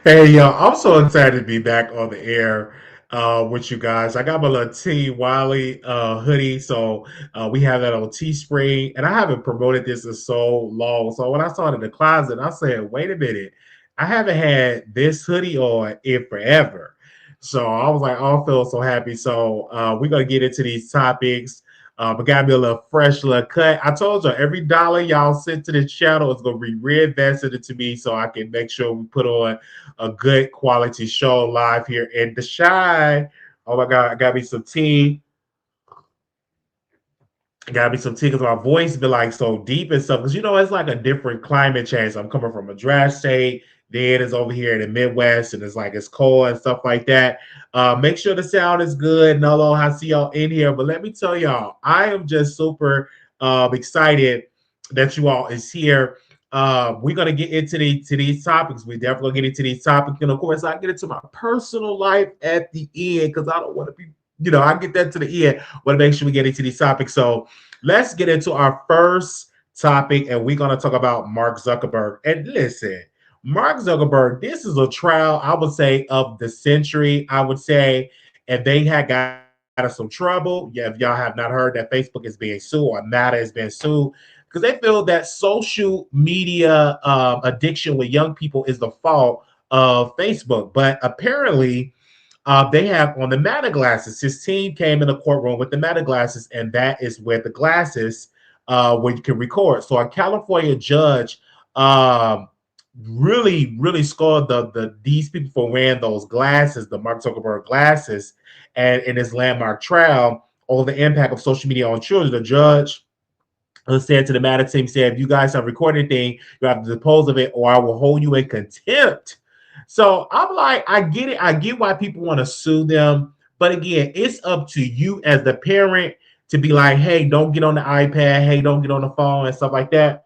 Hey, yo, I'm so excited to be back on the air with you guys. I got my little T Wiley hoodie, so we have that on Teespring, and I haven't promoted this in so long. So when I saw it in the closet, I said, "Wait a minute, I haven't had this hoodie on in forever." So I was like, "Oh, I feel so happy." So we're gonna get into these topics. But got me a little fresh little cut. I told you every dollar y'all sent to the channel is gonna be reinvested into me, so I can make sure we put on a good quality show live here in the Shy. Oh my God, I got me some tea. Got me some tea because my voice be like so deep and stuff. Because it's like a different climate change. I'm coming from a dry state. Then it's over here in the Midwest, and it's like it's cold and stuff like that. Make sure the sound is good. Nolo, I see y'all in here. But let me tell y'all, I am just super excited that you all is here. We're gonna get into these topics. We definitely gonna get into these topics, and of course, I get into my personal life at the end because I don't want to be, I get that to the end. Want to make sure we get into these topics. So let's get into our first topic, and we're gonna talk about Mark Zuckerberg. And listen, Mark Zuckerberg, this is a trial, I would say, of the century. I would say, and they had got us some trouble. Yeah, if y'all have not heard that Facebook is being sued or Meta is being sued because they feel that social media addiction with young people is the fault of Facebook. But apparently, they have on the Meta glasses. His team came in the courtroom with the Meta glasses, and that is where the glasses where you can record. So a California judge um, really scored these people for wearing those glasses, the Mark Zuckerberg glasses, and in his landmark trial over the impact of social media on children. The judge said to the Madison team, said, if you guys have recorded anything, you have to dispose of it or I will hold you in contempt. So I'm like, I get it. I get why people want to sue them. But again, it's up to you as the parent to be like, hey, don't get on the iPad. Hey, don't get on the phone and stuff like that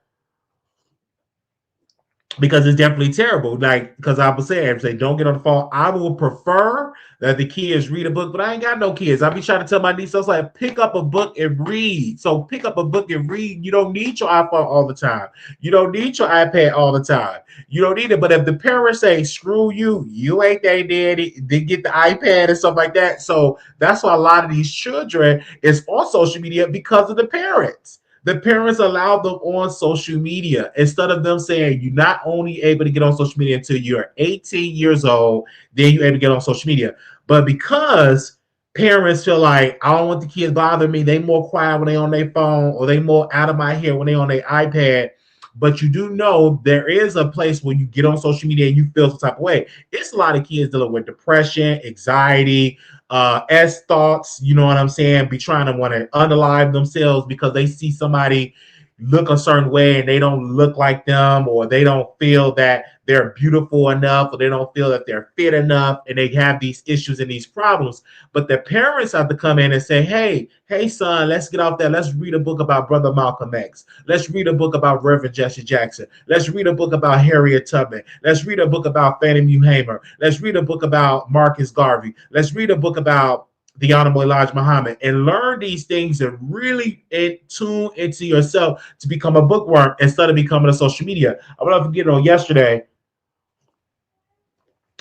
because it's definitely terrible. Like, because I was saying, if they don't get on the phone, I will prefer that the kids read a book, but I ain't got no kids. I be trying to tell my niece, I was like, pick up a book and read. So pick up a book and read. You don't need your iPhone all the time. You don't need your iPad all the time. You don't need it. But if the parents say, screw you, you ain't their daddy, they get the iPad and stuff like that. So that's why a lot of these children is on social media because of the parents. The parents allow them on social media instead of them saying you're not only able to get on social media until you're 18 years old, then you're able to get on social media. But because parents feel like I don't want the kids bothering me, they more quiet when they on their phone or they more out of my hair when they on their iPad. But you do know there is a place where you get on social media and you feel some type of way. It's a lot of kids dealing with depression, anxiety, S thoughts, you know what I'm saying, be trying to want to unalive themselves because they see somebody look a certain way and they don't look like them, or they don't feel that they're beautiful enough, or they don't feel that they're fit enough, and they have these issues and these problems. But the parents have to come in and say, hey, son, let's get off that. Let's read a book about Brother Malcolm X. Let's read a book about Reverend Jesse Jackson. Let's read a book about Harriet Tubman. Let's read a book about Fannie Mae Hamer. Let's read a book about Marcus Garvey. Let's read a book about the Honorable Elijah Muhammad, and learn these things and really tune into yourself to become a bookworm instead of becoming a social media. I will never forget on yesterday,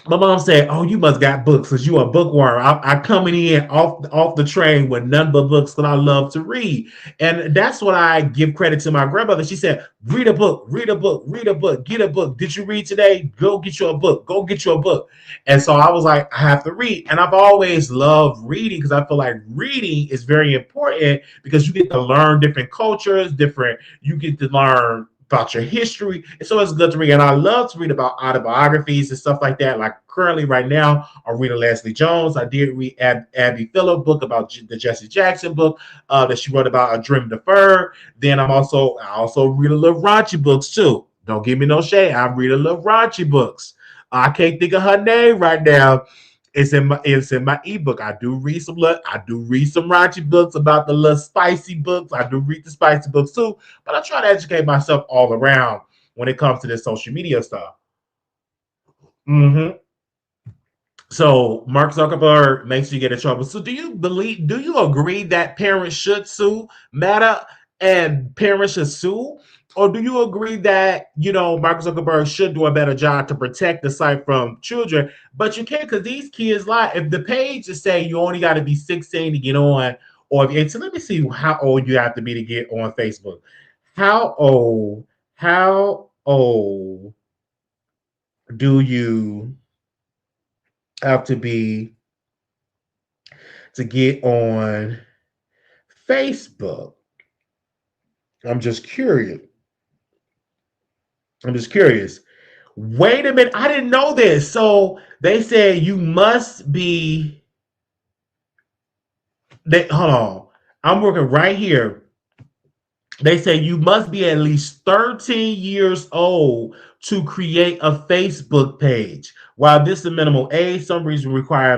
my mom said, "Oh, you must got books because you a bookworm." I coming in off the train with none but books that I love to read, and that's what I give credit to my grandmother. She said, "Read a book, read a book, read a book, get a book. Did you read today? Go get you a book. Go get you a book." And so I was like, "I have to read," and I've always loved reading because I feel like reading is very important because you get to learn different cultures, different. You get to learn about your history. And so it's good to read. And I love to read about autobiographies and stuff like that. Like currently right now, I'm reading Leslie Jones. I did read Abby Phillip book about the Jesse Jackson book that she wrote about A Dream Deferred. Then I also read a little raunchy books too. Don't give me no shade. I read a little raunchy books. I can't think of her name right now. It's in my ebook. I do read some raunchy books about the little spicy books. I do read the spicy books too, but I try to educate myself all around when it comes to this social media stuff. hmm So Mark Zuckerberg makes you get in trouble. So do you agree that parents should sue Meta and parents should sue Or do you agree that, Mark Zuckerberg should do a better job to protect the site from children? But you can't, because these kids lie. If the page is saying you only got to be 16 to get on, or if, so let me see how old you have to be to get on Facebook. How old? How old do you have to be to get on Facebook? I'm just curious. I'm just curious. Wait a minute, I didn't know this. So they said you must be. Hold on, I'm working right here. They say you must be at least 13 years old to create a Facebook page. While this is minimal age, some reasons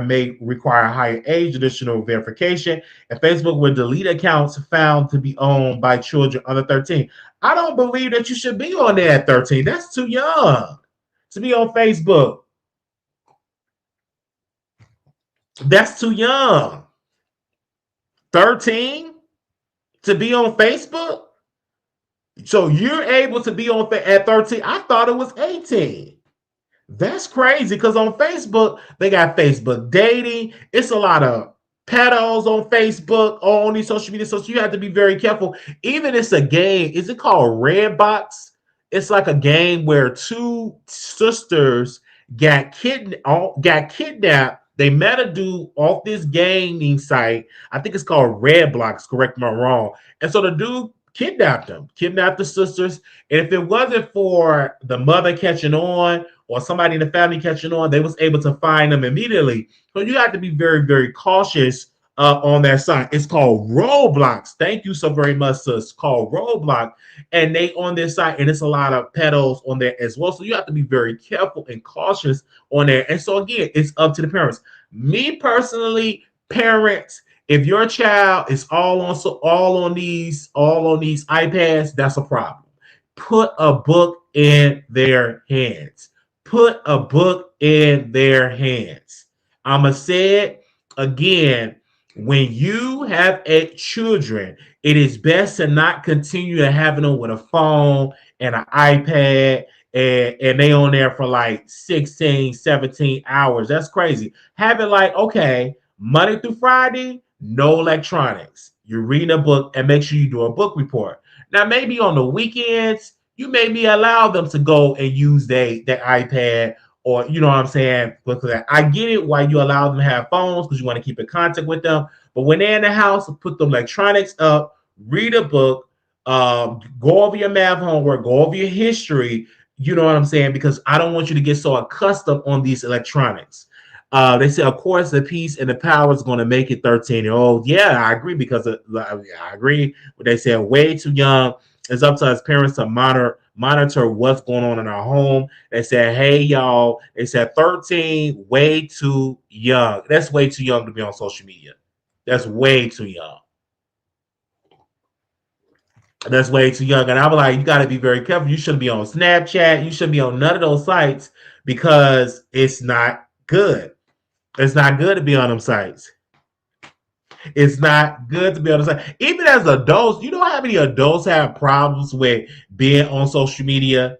may require higher age, additional verification, and Facebook will delete accounts found to be owned by children under 13. I don't believe that you should be on there at 13. That's too young to be on Facebook. That's too young. 13 to be on Facebook? So you're able to be on at 13. I thought it was 18. That's crazy because on Facebook, they got Facebook dating. It's a lot of pedos on Facebook, on these social media. So you have to be very careful. Even it's a game. Is it called Redbox? It's like a game where two sisters got kidnapped. They met a dude off this gaming site. I think it's called Redbox. Correct me if I'm wrong. And so the dude kidnapped them, kidnapped the sisters. And if it wasn't for the mother catching on or somebody in the family catching on, they was able to find them immediately. So you have to be very, very cautious on that site. It's called Roblox. Thank you so very much, sis. It's called Roblox. And they on this site, and it's a lot of pedos on there as well. So you have to be very careful and cautious on there. And so again, it's up to the parents. Me personally, parents, if your child is all on these iPads, that's a problem. Put a book in their hands. Put a book in their hands. I'ma say it again. When you have children, it is best to not continue to having them with a phone and an iPad and they on there for like 16, 17 hours. That's crazy. Have it like, okay, Monday through Friday, no electronics. You're reading a book and make sure you do a book report. Now, maybe on the weekends, you maybe allow them to go and use their iPad or, you know what I'm saying? Because I get it why you allow them to have phones because you want to keep in contact with them. But when they're in the house, put the electronics up, read a book, go over your math homework, go over your history. You know what I'm saying? Because I don't want you to get so accustomed on these electronics. They say, of course, the peace and the power is going to make it 13-year-old. Yeah, I agree because I agree. But they say way too young. It's up to us parents to monitor what's going on in our home. They said, hey, y'all. They said 13, way too young. That's way too young to be on social media. That's way too young. That's way too young. And I was like, you got to be very careful. You shouldn't be on Snapchat. You shouldn't be on none of those sites because it's not good. It's not good to be on them sites. It's not good to be on the site. Even as adults, you know how many adults have problems with being on social media?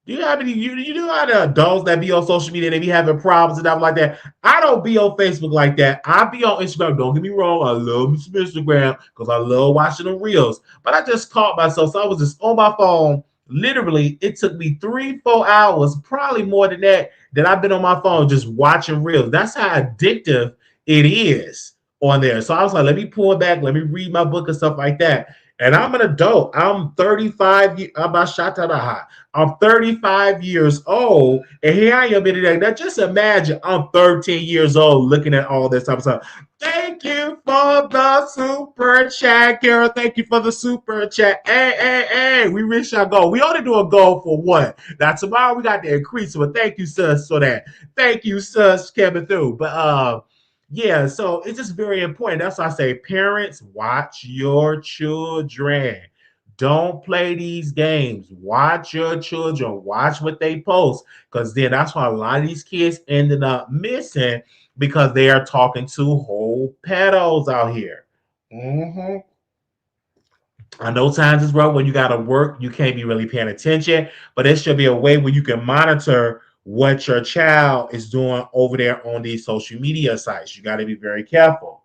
Do you have any? You know how the adults that be on social media they be having problems and stuff like that? I don't be on Facebook like that. I be on Instagram. Don't get me wrong. I love Instagram because I love watching the reels. But I just caught myself. So I was just on my phone. Literally, it took me 3-4 hours, probably more than that I've been on my phone just watching reels. That's how addictive it is on there. So I was like, let me pull it back. Let me read my book and stuff like that. And I'm an adult. I'm 35. I'm 35 years old, and here I am in it. Now, just imagine I'm 13 years old looking at all this type of stuff. Thank you for the super chat, Carol. Thank you for the super chat. Hey, we reached our goal. We only do a goal for one. Now, tomorrow we got to increase it, but thank you, sus, for that. Thank you, sus, coming through. But, yeah, so it's just very important. That's why I say, parents, watch your children. Don't play these games. Watch your children. Watch what they post. Because then that's why a lot of these kids ended up missing because they are talking to whole pedos out here. Mm-hmm. I know times is rough when you got to work, you can't be really paying attention, but there should be a way where you can monitor what your child is doing over there on these social media sites. You got to be very careful.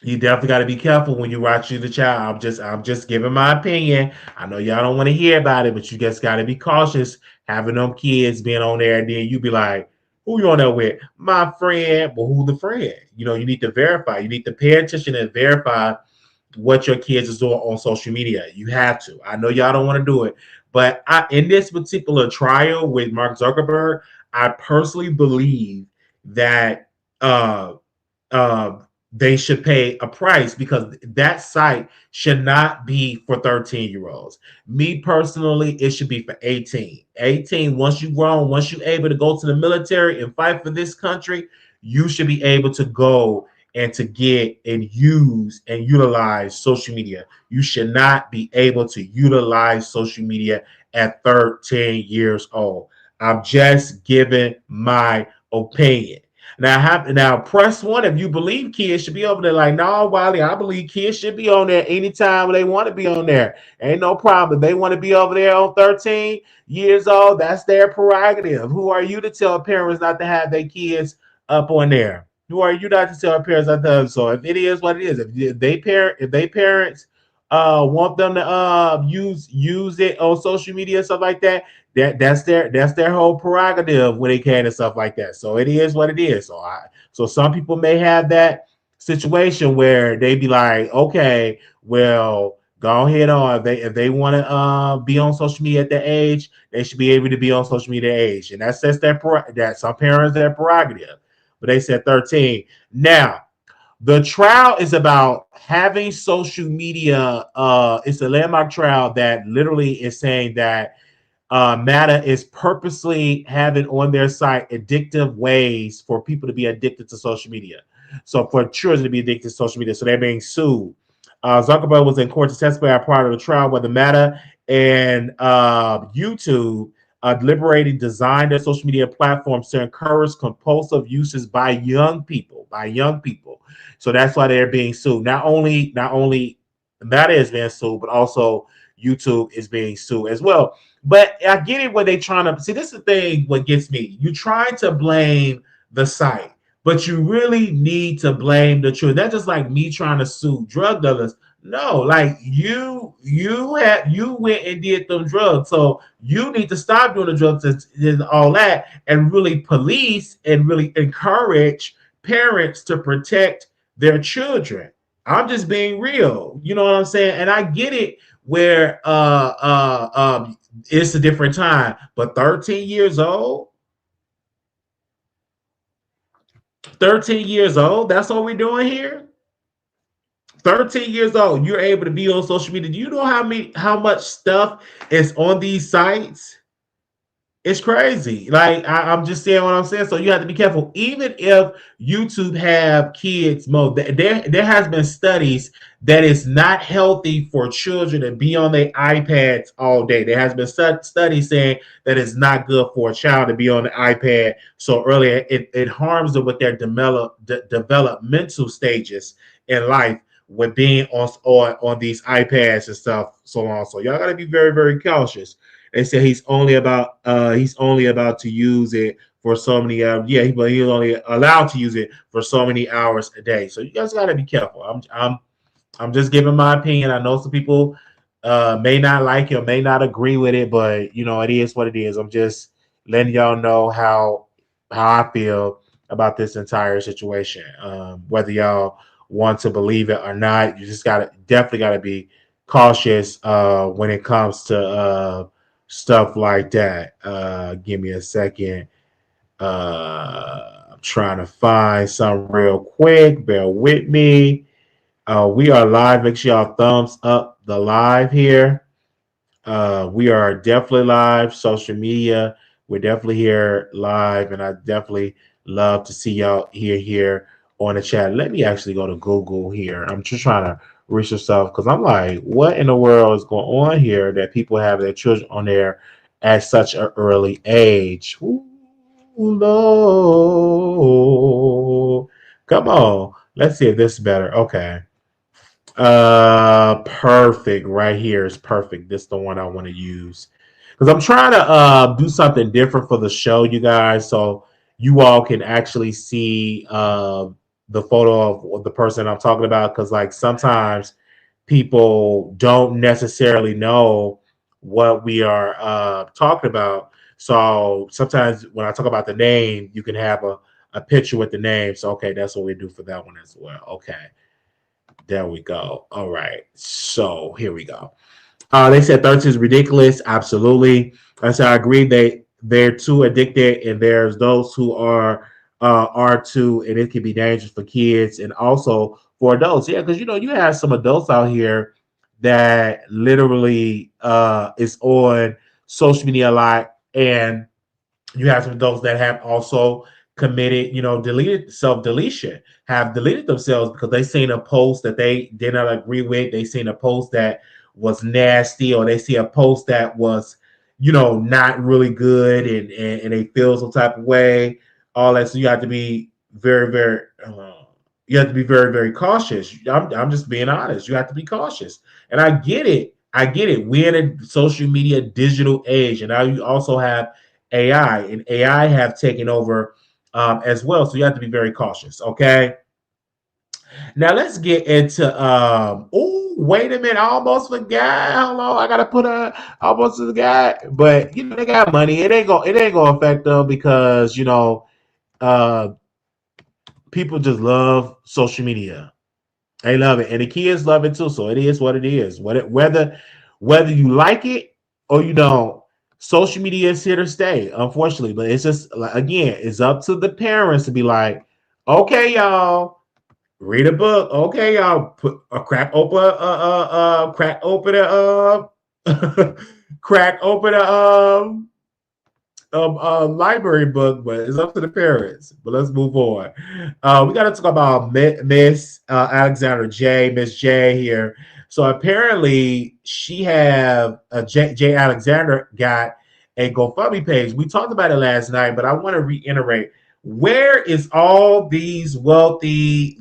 You definitely got to be careful when you watch the child. I'm just giving my opinion. I know y'all don't want to hear about it, but you just got to be cautious having them kids being on there, and then you be like, "Who you on there with? My friend." Well, who the friend? You need to verify. You need to pay attention and verify what your kids is doing on social media. You have to. I know y'all don't want to do it, but in this particular trial with Mark Zuckerberg, I personally believe that uh, uh, they should pay a price because that site should not be for 13-year-olds. Me personally, it should be for 18. 18, once you grown, once you're able to go to the military and fight for this country, you should be able to go and to get and use and utilize social media. You should not be able to utilize social media at 13 years old. I'm just giving my opinion. Now press one if you believe kids should be over there. Like, no, Wiley, I believe kids should be on there anytime they want to be on there. Ain't no problem. If they want to be over there on 13 years old, that's their prerogative. Who are you to tell parents not to have their kids up on there? Who are you not to tell parents not to? So if it is what it is, if they parents want them to use it on social media and stuff like that, that's their whole prerogative when they can and stuff like that. So it is what it is. So some people may have that situation where they be like, okay, well, go ahead on. If they want to be on social media at that age, they should be able to be on social media age, and that some parents their prerogative. But they said 13. Now the trial is about having social media. It's a landmark trial that literally is saying that Meta is purposely having on their site addictive ways for people to be addicted to social media. So for children to be addicted to social media, so they're being sued. Zuckerberg was in court to testify prior to the trial whether Meta and YouTube deliberating designed their social media platforms to encourage compulsive uses by young people. By young people, so that's why they're being sued. Not only Meta is being sued, but also YouTube is being sued as well. But I get it when they trying to see. This is the thing. What gets me? You trying to blame the site, but you really need to blame the truth. That's just like me trying to sue drug dealers. No, like you went and did them drugs, so you need to stop doing the drugs and all that, and really police and really encourage parents to protect their children. I'm just being real. You know what I'm saying? And I get it where it's a different time. But 13 years old, 13 years old, that's what we're doing here. 13 years old, you're able to be on social media. Do you know how much stuff is on these sites? It's crazy. Like I'm just saying what I'm saying. So you have to be careful. Even if YouTube have kids mode, there has been studies that it's not healthy for children to be on their iPads all day. There has been studies saying that it's not good for a child to be on the iPad so early. It harms them with their developmental stages in life with being on these iPads and stuff so on. So y'all gotta be very, very cautious. They said he's only about to use it for so many but he's only allowed to use it for so many hours a day. So you guys got to be careful. I'm just giving my opinion. I know some people may not like it or may not agree with it, but it is what it is. I'm just letting y'all know how I feel about this entire situation. Whether y'all want to believe it or not, you just definitely gotta be cautious when it comes to stuff like that. Give me a second. I'm trying to find some real quick. Bear with me. We are live. Make sure y'all thumbs up the live here. We are definitely live. Social media. We're definitely here live, and I definitely love to see y'all here on the chat. Let me actually go to Google here. I'm just trying to research stuff because I'm like, what in the world is going on here that people have their children on there at such an early age? Ooh, Lord. Come on. Let's see if this is better. Okay. Perfect. Right here is perfect. This is the one I want to use because I'm trying to do something different for the show, you guys, so you all can actually see the photo of the person I'm talking about. Because like sometimes people don't necessarily know what we are talking about. So sometimes when I talk about the name, you can have a picture with the name. So okay, that's what we do for that one as well. Okay. There we go. All right. So here we go. They said 13 is ridiculous. Absolutely. I said I agree. They're too addicted, and there's those who are too, and it can be dangerous for kids and also for adults. Yeah, because you have some adults out here that literally is on social media a lot, and you have some adults that have also committed, deleted self deletion, have deleted themselves because they seen a post that they did not agree with. They seen a post that was nasty, or they see a post that was, not really good, and they feel some type of way. All that. So you have to be very, very. You have to be very, very cautious. I'm just being honest. You have to be cautious, and I get it. I get it. We're in a social media digital age, and now you also have AI, and AI have taken over as well. So you have to be very cautious. Okay. Now let's get into. Oh, wait a minute! I almost forgot. Hold on, I gotta put I almost forgot. But they got money. It ain't gonna affect them because uh, people just love social media. They love it, and the kids love it too. So it is what it is. Whether you like it or you don't, social media is here to stay. Unfortunately, but it's just like, again, it's up to the parents to be like, okay, y'all, read a book. Okay, y'all, put a crack open crack open library book, but it's up to the parents. But let's move on. We got to talk about Miss Alexander J, Miss J here. So apparently she have J Alexander got a GoFundMe page. We talked about it last night, but I want to reiterate. Where is all these wealthy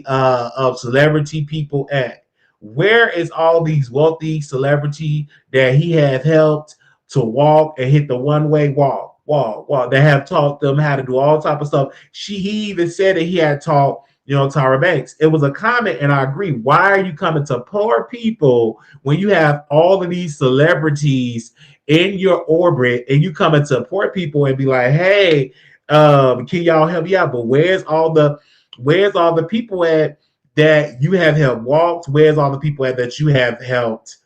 of celebrity people at? Where is all these wealthy celebrity that he have helped to walk and hit the one-way walk. They have taught them how to do all type of stuff. He even said that he had taught, Tyra Banks. It was a comment, and I agree. Why are you coming to poor people when you have all of these celebrities in your orbit, and you coming to poor people and be like, hey, can y'all help me out? But where's all the people at that you have helped walk? Where's all the people at that you have helped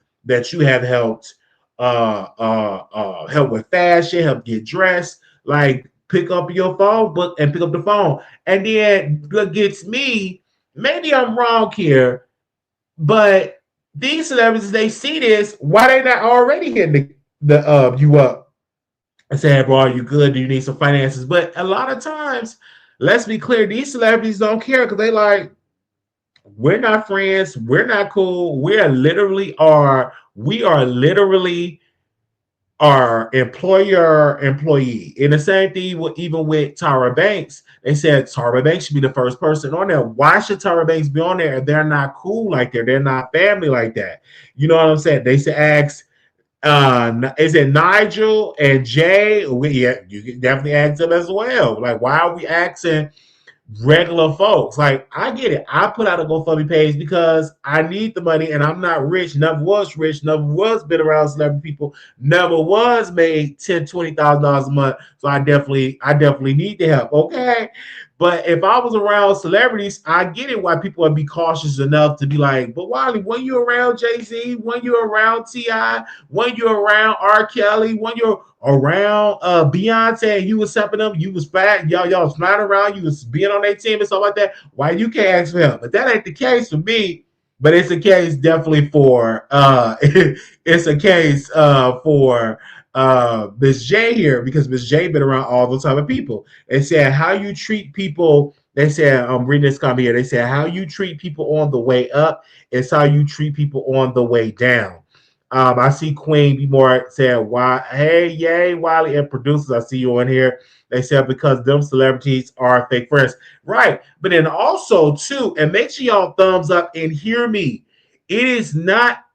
help with fashion, help get dressed, like pick up your phone book and pick up the phone. And then what gets me, maybe I'm wrong here, but these celebrities, they see this, why they not already hitting the you up and saying, bro, are you good? Do you need some finances? But a lot of times, let's be clear, these celebrities don't care because they like, we're not friends, we're not cool, we are literally are employer employee. And the same thing even with Tyra Banks. They said Tyra Banks should be the first person on there. Why should Tyra Banks be on there if they're not cool like that? They're not family like that. You know what I'm saying? They said ask is it Nigel and Jay? Yeah, you can definitely ask them as well. Like, why are we asking regular folks? Like, I get it. I put out a GoFundMe page because I need the money and I'm not rich, never was been around celebrity people, never was made $10,000, $20,000 a month. So I definitely need the help. Okay. But if I was around celebrities, I get it why people would be cautious enough to be like, but Wiley, when you around Jay-Z, when you're around T.I., when you're around R. Kelly, when you're around Beyonce and you was helping them, you was fat, y'all was flying around, you was being on their team and stuff like that. Why you can't ask for help? But that ain't the case for me. But it's a case definitely for it's a case for Miss J here because Miss J been around all those type of people. They said how you treat people. They said I'm reading this comment here. They said how you treat people on the way up is how you treat people on the way down. I see Queen be more said, "Why? Hey, yay, Wiley and producers, I see you on here." They said because them celebrities are fake friends, right? But then also too, and make sure y'all thumbs up and hear me. It is not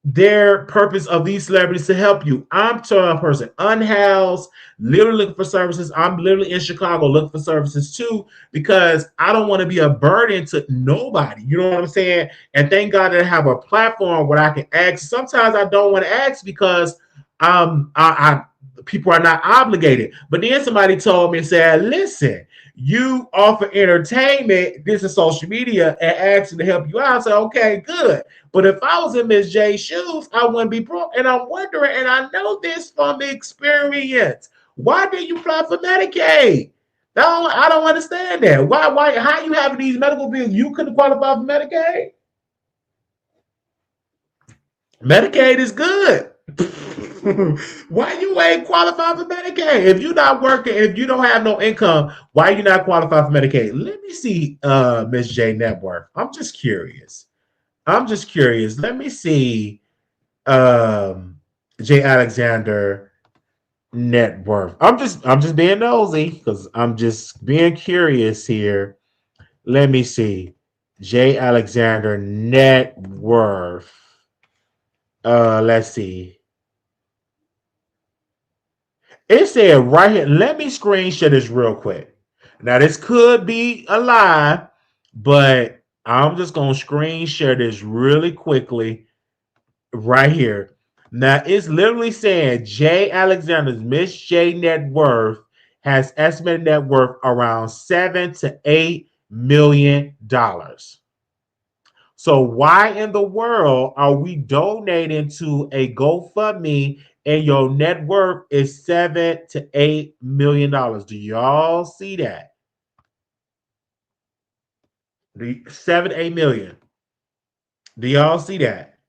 their purpose of these celebrities to help you. I'm telling a person unhoused, literally looking for services. I'm literally in Chicago looking for services too because I don't want to be a burden to nobody. You know what I'm saying? And thank God that I have a platform where I can ask. Sometimes I don't want to ask because people are not obligated. But then somebody told me and said, "Listen, you offer entertainment. This is social media, and asking to help you out." I said, "Okay, good." But if I was in Miss J's shoes, I wouldn't be broke. And I'm wondering, and I know this from experience. Why did you apply for Medicaid? No, I don't understand that. How you having these medical bills? You couldn't qualify for Medicaid? Medicaid is good. Why you ain't qualified for Medicaid? If you're not working, if you don't have no income, why you not qualified for Medicaid? Let me see Miss J net worth. I'm just curious. Let me see um J Alexander net worth. I'm just being nosy because I'm just being curious here. Let me see. J Alexander net worth. Let's see. It said right here. Let me screenshot this real quick. Now this could be a lie, but I'm just gonna screen share this really quickly right here. Now it's literally saying Jay Alexander's Miss J net worth has estimated net worth around $7 to $8 million. So why in the world are we donating to a GoFundMe and your net worth is $7 to $8 million? Do y'all see that? 7 8 million. Do y'all see that?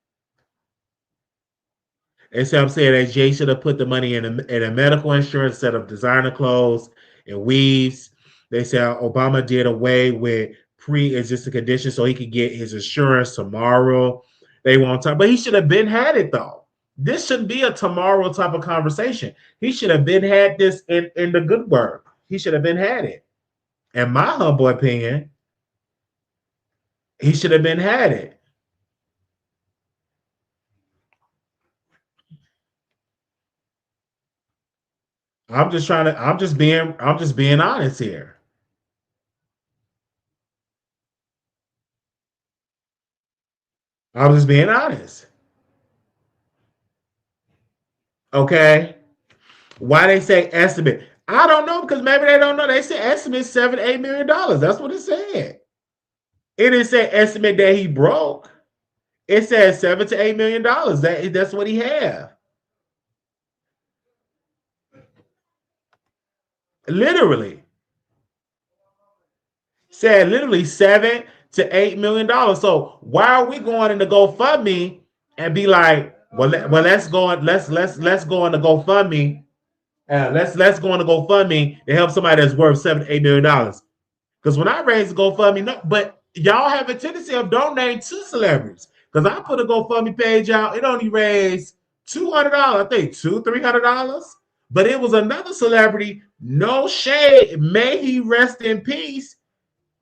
And so I'm saying that Jay should have put the money in a medical insurance instead of designer clothes and weaves. They said Obama did away with pre-existing conditions so he could get his insurance tomorrow. They won't talk, but he should have been had it though. This shouldn't be a tomorrow type of conversation. He should have been had this in the good work. He should have been had it. In my humble opinion, he should have been had it. I'm just being honest here. I'm just being honest. Okay. Why they say estimate? I don't know because maybe they don't know. They say estimate $7 8 million. That's what it said. It didn't say estimate that he broke. It said $7 to $8 million. That's what he have. Literally said literally $7 to $8 million. So why are we going into GoFundMe and be like, well, let's go into GoFundMe. Let's go into GoFundMe to help somebody that's worth $7 to $8 million. Because when I raise a GoFundMe, no, but y'all have a tendency of donating to celebrities. Because I put a GoFundMe page out, it only raised $200, I think $300. But it was another celebrity, no shade, may he rest in peace.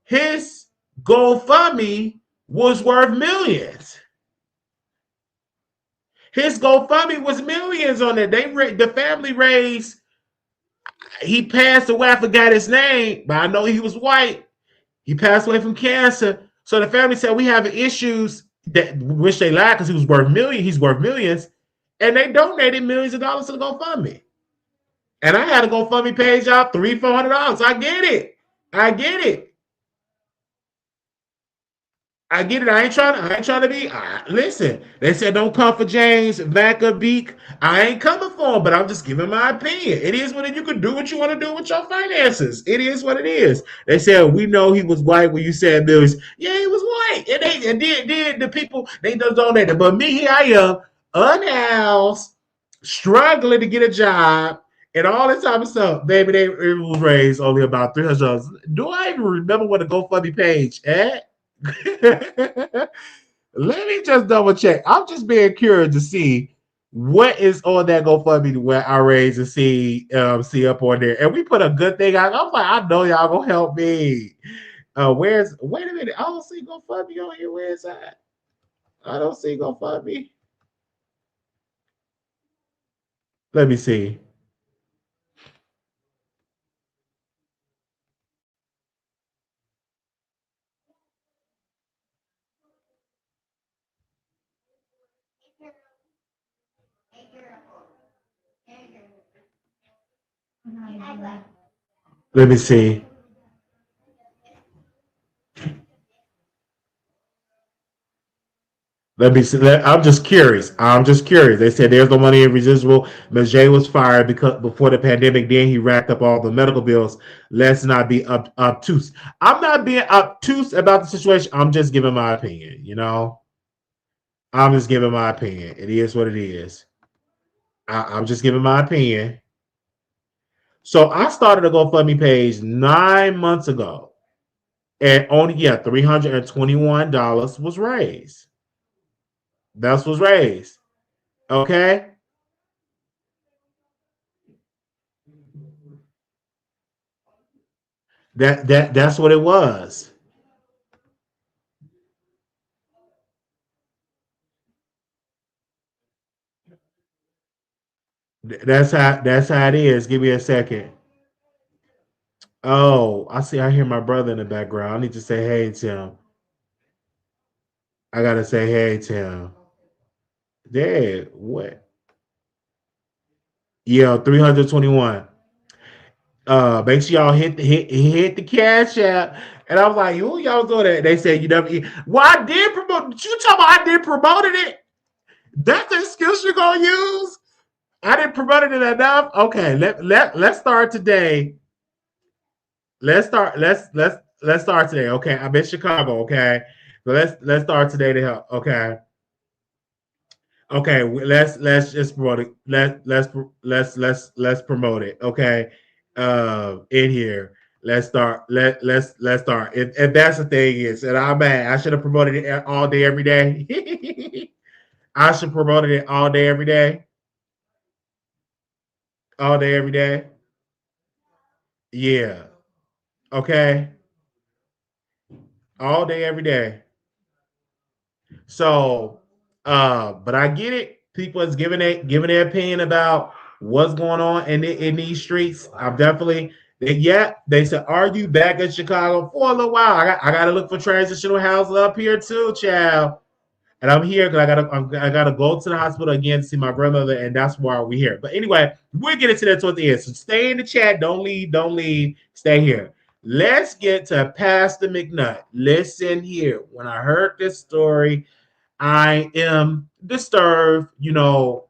His GoFundMe was worth millions. His GoFundMe was millions on it. The family raised. He passed away. I forgot his name, but I know he was white. He passed away from cancer. So the family said we have issues that which they lied because he was worth millions. He's worth millions, and they donated millions of dollars to the GoFundMe. And I had a GoFundMe page out $300 $400. I get it. I get it. I get it. I ain't trying to be. Listen, they said don't come for James Vanka Beek. I ain't coming for him, but I'm just giving my opinion. It is what you can do what you want to do with your finances. It is what it is. They said we know he was white when you said millions. Yeah, he was white, and then the people they just donated. But me, here I am, unhoused, struggling to get a job. And all this type of stuff, baby, it was raised only about $300. Do I even remember what a GoFundMe page at? Let me just double check. I'm just being curious to see what is on that GoFundMe where I raise and see up on there. And we put a good thing out. I'm like, I know y'all gonna help me. Where's wait a minute? I don't see GoFundMe on here. Where's that? I don't see GoFundMe. Let me see. Let me see. Let me see. I'm just curious. I'm just curious. They said there's no money in residual. Majay was fired because before the pandemic. Then he racked up all the medical bills. Let's not be obtuse. I'm not being obtuse about the situation. I'm just giving my opinion. I'm just giving my opinion. It is what it is. I'm just giving my opinion. So I started a GoFundMe page 9 months ago, and only $321 was raised. That was raised. Okay. That's what it was. That's how it is. Give me a second. Oh, I see. I hear my brother in the background. I need to say hey to him. I gotta say hey to him. Dad, what? Yeah, 321. Make sure y'all hit the cash app. And I was like, who y'all doing that? They said you never eat. Well, I did promote. You talking about I did promoted it? That's the excuse you're gonna use? I didn't promote it enough. Okay, let's start today. Let's start today. Okay, I'm in Chicago. Okay, so let's start today to help. Okay, okay. Let's just promote it. Let's promote it. Okay, in here. Let's start. Let's start. If that's the thing is, and I'm mad. I should have promoted it all day every day. I should promoted it all day every day. All day every day. Yeah. Okay. All day every day. So, but I get it. People is giving their opinion about what's going on in these streets. I'm definitely yeah. They said, "Are you back in Chicago for a little while?" I got to look for transitional housing up here too, child. And I'm here because I gotta go to the hospital again to see my grandmother, and that's why we're here. But anyway, we'll get into that towards the end. So stay in the chat. Don't leave. Don't leave. Stay here. Let's get to Pastor McNutt. Listen here. When I heard this story, I am disturbed, to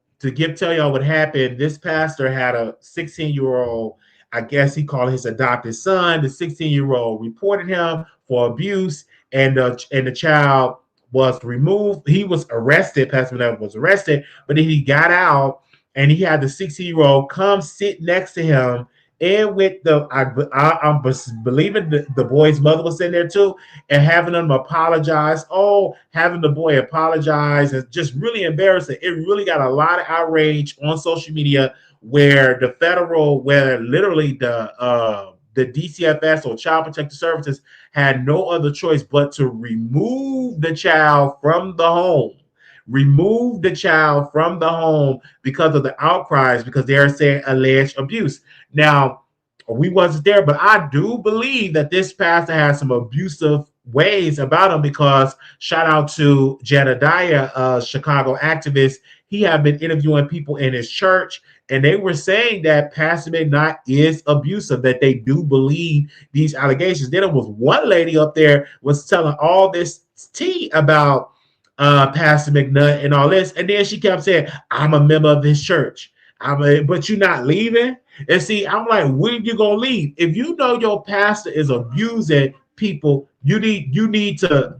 tell y'all what happened. This pastor had a 16-year-old, I guess he called his adopted son. The 16-year-old reported him for abuse, and the child was removed. He was arrested. Pastor Manel was arrested, but then he got out, and he had the 16-year-old come sit next to him. And with I'm believing the boy's mother was in there too, and having them apologize. Oh, having the boy apologize is just really embarrassing. It really got a lot of outrage on social media where literally the DCFS or Child Protective Services had no other choice but to remove the child from the home. Remove the child from the home because of the outcries, because they're saying alleged abuse. Now, we wasn't there, but I do believe that this pastor has some abusive ways about him, because shout out to Jedediah, a Chicago activist. He had been interviewing people in his church, and they were saying that Pastor McNutt is abusive, that they do believe these allegations. Then there was one lady up there was telling all this tea about Pastor McNutt and all this, and then she kept saying, "I'm a member of this church. But you're not leaving." And see, I'm like, when you gonna leave? If you know your pastor is abusing people, you need to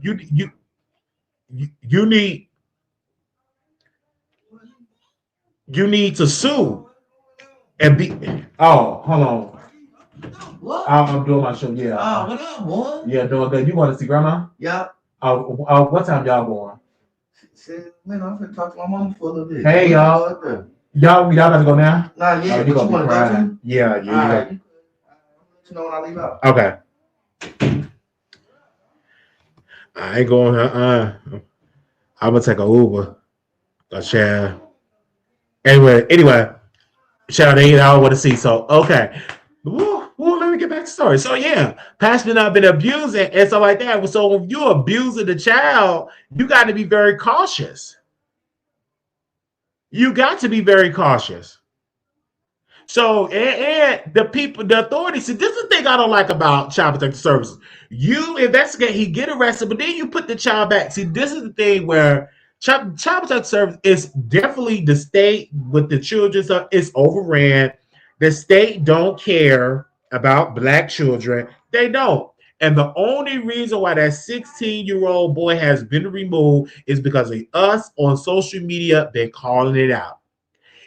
sue and be. Oh, hold on. What? I'm doing my show. Yeah. What up, boy? Yeah, doing good. You want to see grandma? Yeah. What time y'all going? Shit, man, I'm finna talk to my mama for a little bit. Hey, y'all. Y'all about to go now? Nah, yeah, you but you gonna want to go too? Yeah, yeah. All right. Let you know when I leave out. Okay. I ain't going. I'm gonna take a Uber. A share. Anyway, shout out I want to see. So okay. Let me get back to the story. So yeah, pastor not been abusing and stuff like that. So if you're abusing the child, you got to be very cautious. You got to be very cautious. So and the people, the authorities, see, this is the thing I don't like about child protective services. You investigate, he get arrested, but then you put the child back. See, this is the thing where child protective service is definitely the state with the children stuff. It's overran. The state don't care about black children. They don't. And the only reason why that 16-year-old boy has been removed is because of us on social media been calling it out.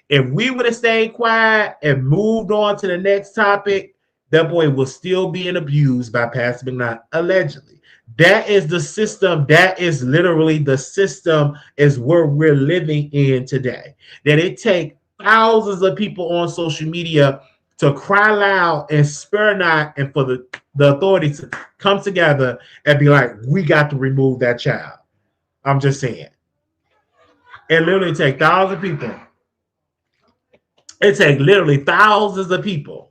If we would have stayed quiet and moved on to the next topic, that boy was still being abused by Pastor McKnight, allegedly. That is the system. That is literally the system is where we're living in today. That it takes thousands of people on social media to cry loud and spare not, and for the authorities to come together and be like, we got to remove that child. I'm just saying. It literally takes thousands of people. It takes literally thousands of people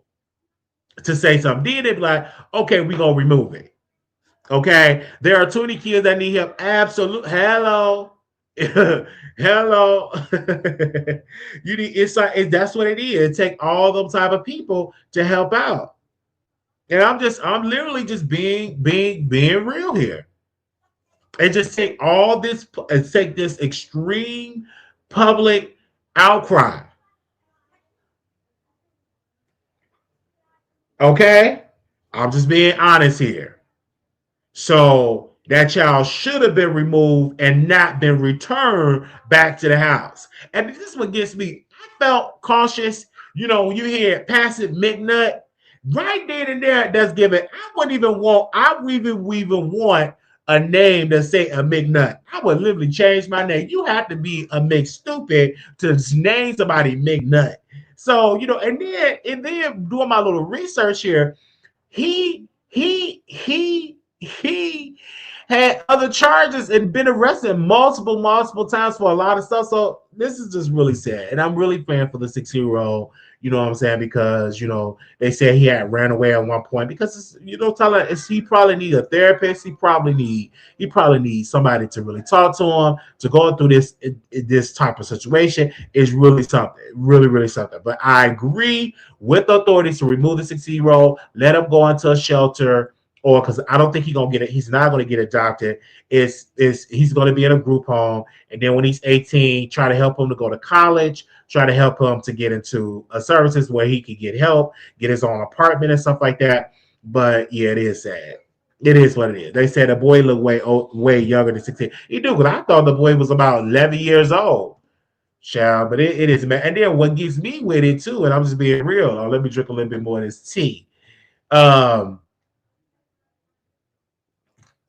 to say something. Then they be like, okay, we're going to remove it. Okay? There are too many kids that need help. Absolutely. Hello. Hello. You need it's like that's what it is. It takes all them type of people to help out. And I'm literally just being real here. And just take all this and take this extreme public outcry. Okay? I'm just being honest here. So that child should have been removed and not been returned back to the house. And this is what gets me. I felt cautious. You know, when you hear passive McNutt, right then and there, that's given. I wouldn't even want a name that say a McNutt. I would literally change my name. You have to be a McStupid to name somebody McNutt. So, you know, and then doing my little research here, he had other charges and been arrested multiple times for a lot of stuff. So this is just really sad. And I'm really praying for the 6-year-old, you know what I'm saying? Because, you know, they said he had ran away at one point because it's, you know, he probably need a therapist. He probably needs somebody to really talk to him. To go through this type of situation is really something, really something. But I agree with the authorities to remove the 6-year-old, let him go into a shelter, or because I don't think he's gonna get it. He's not gonna get adopted. He's gonna be in a group home, and then when he's 18, try to help him to go to college, try to help him to get into a services where he can get help, get his own apartment and stuff like that. But yeah, it is sad. It is what it is. They said the boy looked way younger than 16. He do, because I thought the boy was about 11 years old. Child, but it is, man. And then what gets me with it too, and I'm just being real. Let me drink a little bit more of this tea.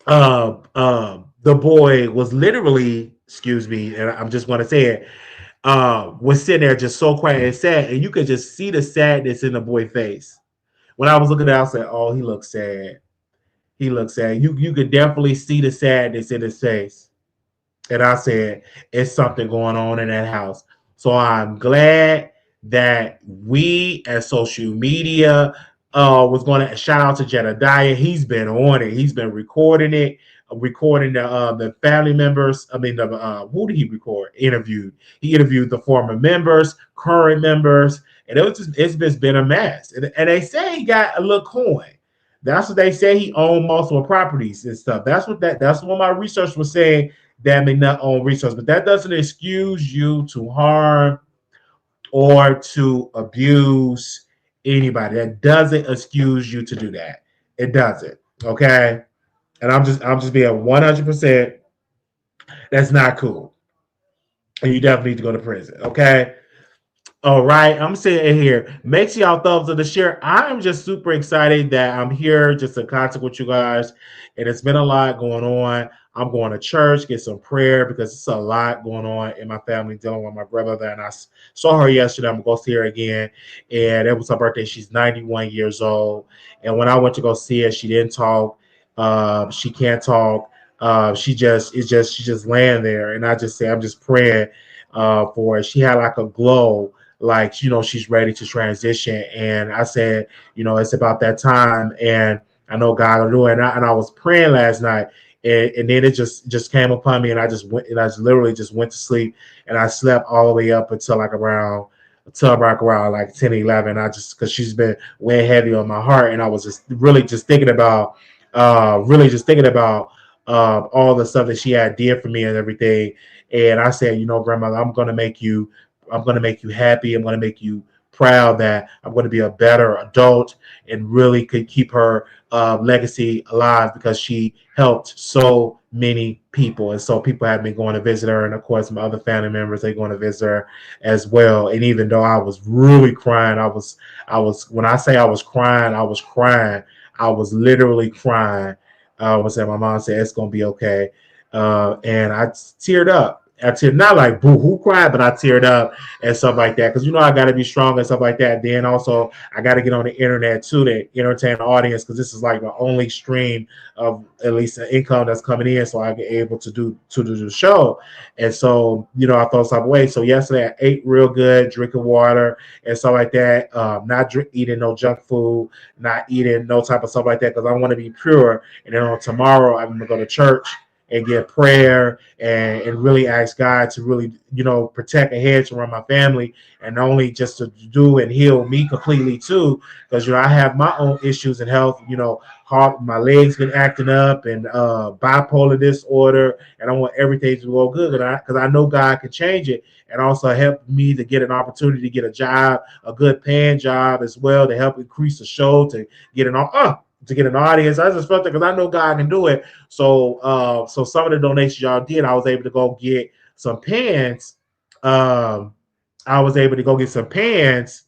The boy was literally, excuse me, and I'm just going to say it, was sitting there just so quiet and sad, and you could just see the sadness in the boy's face. When I was looking at it, I said, "Oh, he looks sad. He looks sad." You could definitely see the sadness in his face, and I said, "It's something going on in that house." So I'm glad that we as social media was going to shout out to Jedediah. He's been on it. He's been recording it, recording the family members. I mean, who did he record? He interviewed the former members, current members, and it's just been a mess. And they say he got a little coin. That's what they say. He owned multiple properties and stuff. That's what my research was saying. That may not own resources, but that doesn't excuse you to harm or to abuse anybody. That doesn't excuse you to do that. It doesn't. Okay. And I'm just being 100%. That's not cool. And you definitely need to go to prison. Okay. All right, I'm sitting here. Make sure y'all thumbs up the share. I'm just super excited that I'm here just to contact with you guys, and it's been a lot going on. I'm going to church, get some prayer because it's a lot going on in my family dealing with my grandmother. And saw her yesterday. I'm going to go see her again. And it was her birthday. She's 91 years old. And when I went to go see her, she didn't talk. She can't talk. She's just laying there. And I just say, I'm just praying for her. She had like a glow, like, she's ready to transition. And I said, it's about that time. And I know God will do it. And I was praying last night. And then it just came upon me, and I just went, and I just literally just went to sleep, and I slept all the way up until like around like 10, 11. I just, because she's been weighing heavy on my heart, and I was just really just thinking about all the stuff that she had did for me and everything. And I said, grandmother, I'm gonna make you happy. I'm gonna make you proud that I'm going to be a better adult and really could keep her legacy alive because she helped so many people. And so people have been going to visit her. And of course, my other family members, they going to visit her as well. And even though I was really crying, when I say I was crying, I was crying. I was literally crying. My mom said, it's going to be okay. And I teared up. I teared, not like boo hoo cry, but I teared up and stuff like that. Because I got to be strong and stuff like that. Then also I got to get on the internet too to entertain the audience, because this is like the only stream of at least an income that's coming in, so I get able to do the show. And so I thought some way. So yesterday I ate real good, drinking water and stuff like that. Not eating no junk food, not eating no type of stuff like that, because I want to be pure. And then on tomorrow I'm gonna go to church and get prayer and really ask God to really, protect and hedge around my family, and not only just to do and heal me completely too, because, I have my own issues in health, my legs been acting up, and bipolar disorder, and I want everything to go good because I know God can change it, and also help me to get an opportunity to get a job, a good paying job as well, to help increase the show, to get an audience. I just felt it because I know God can do it. So some of the donations y'all did, I was able to go get some pants. I was able to go get some pants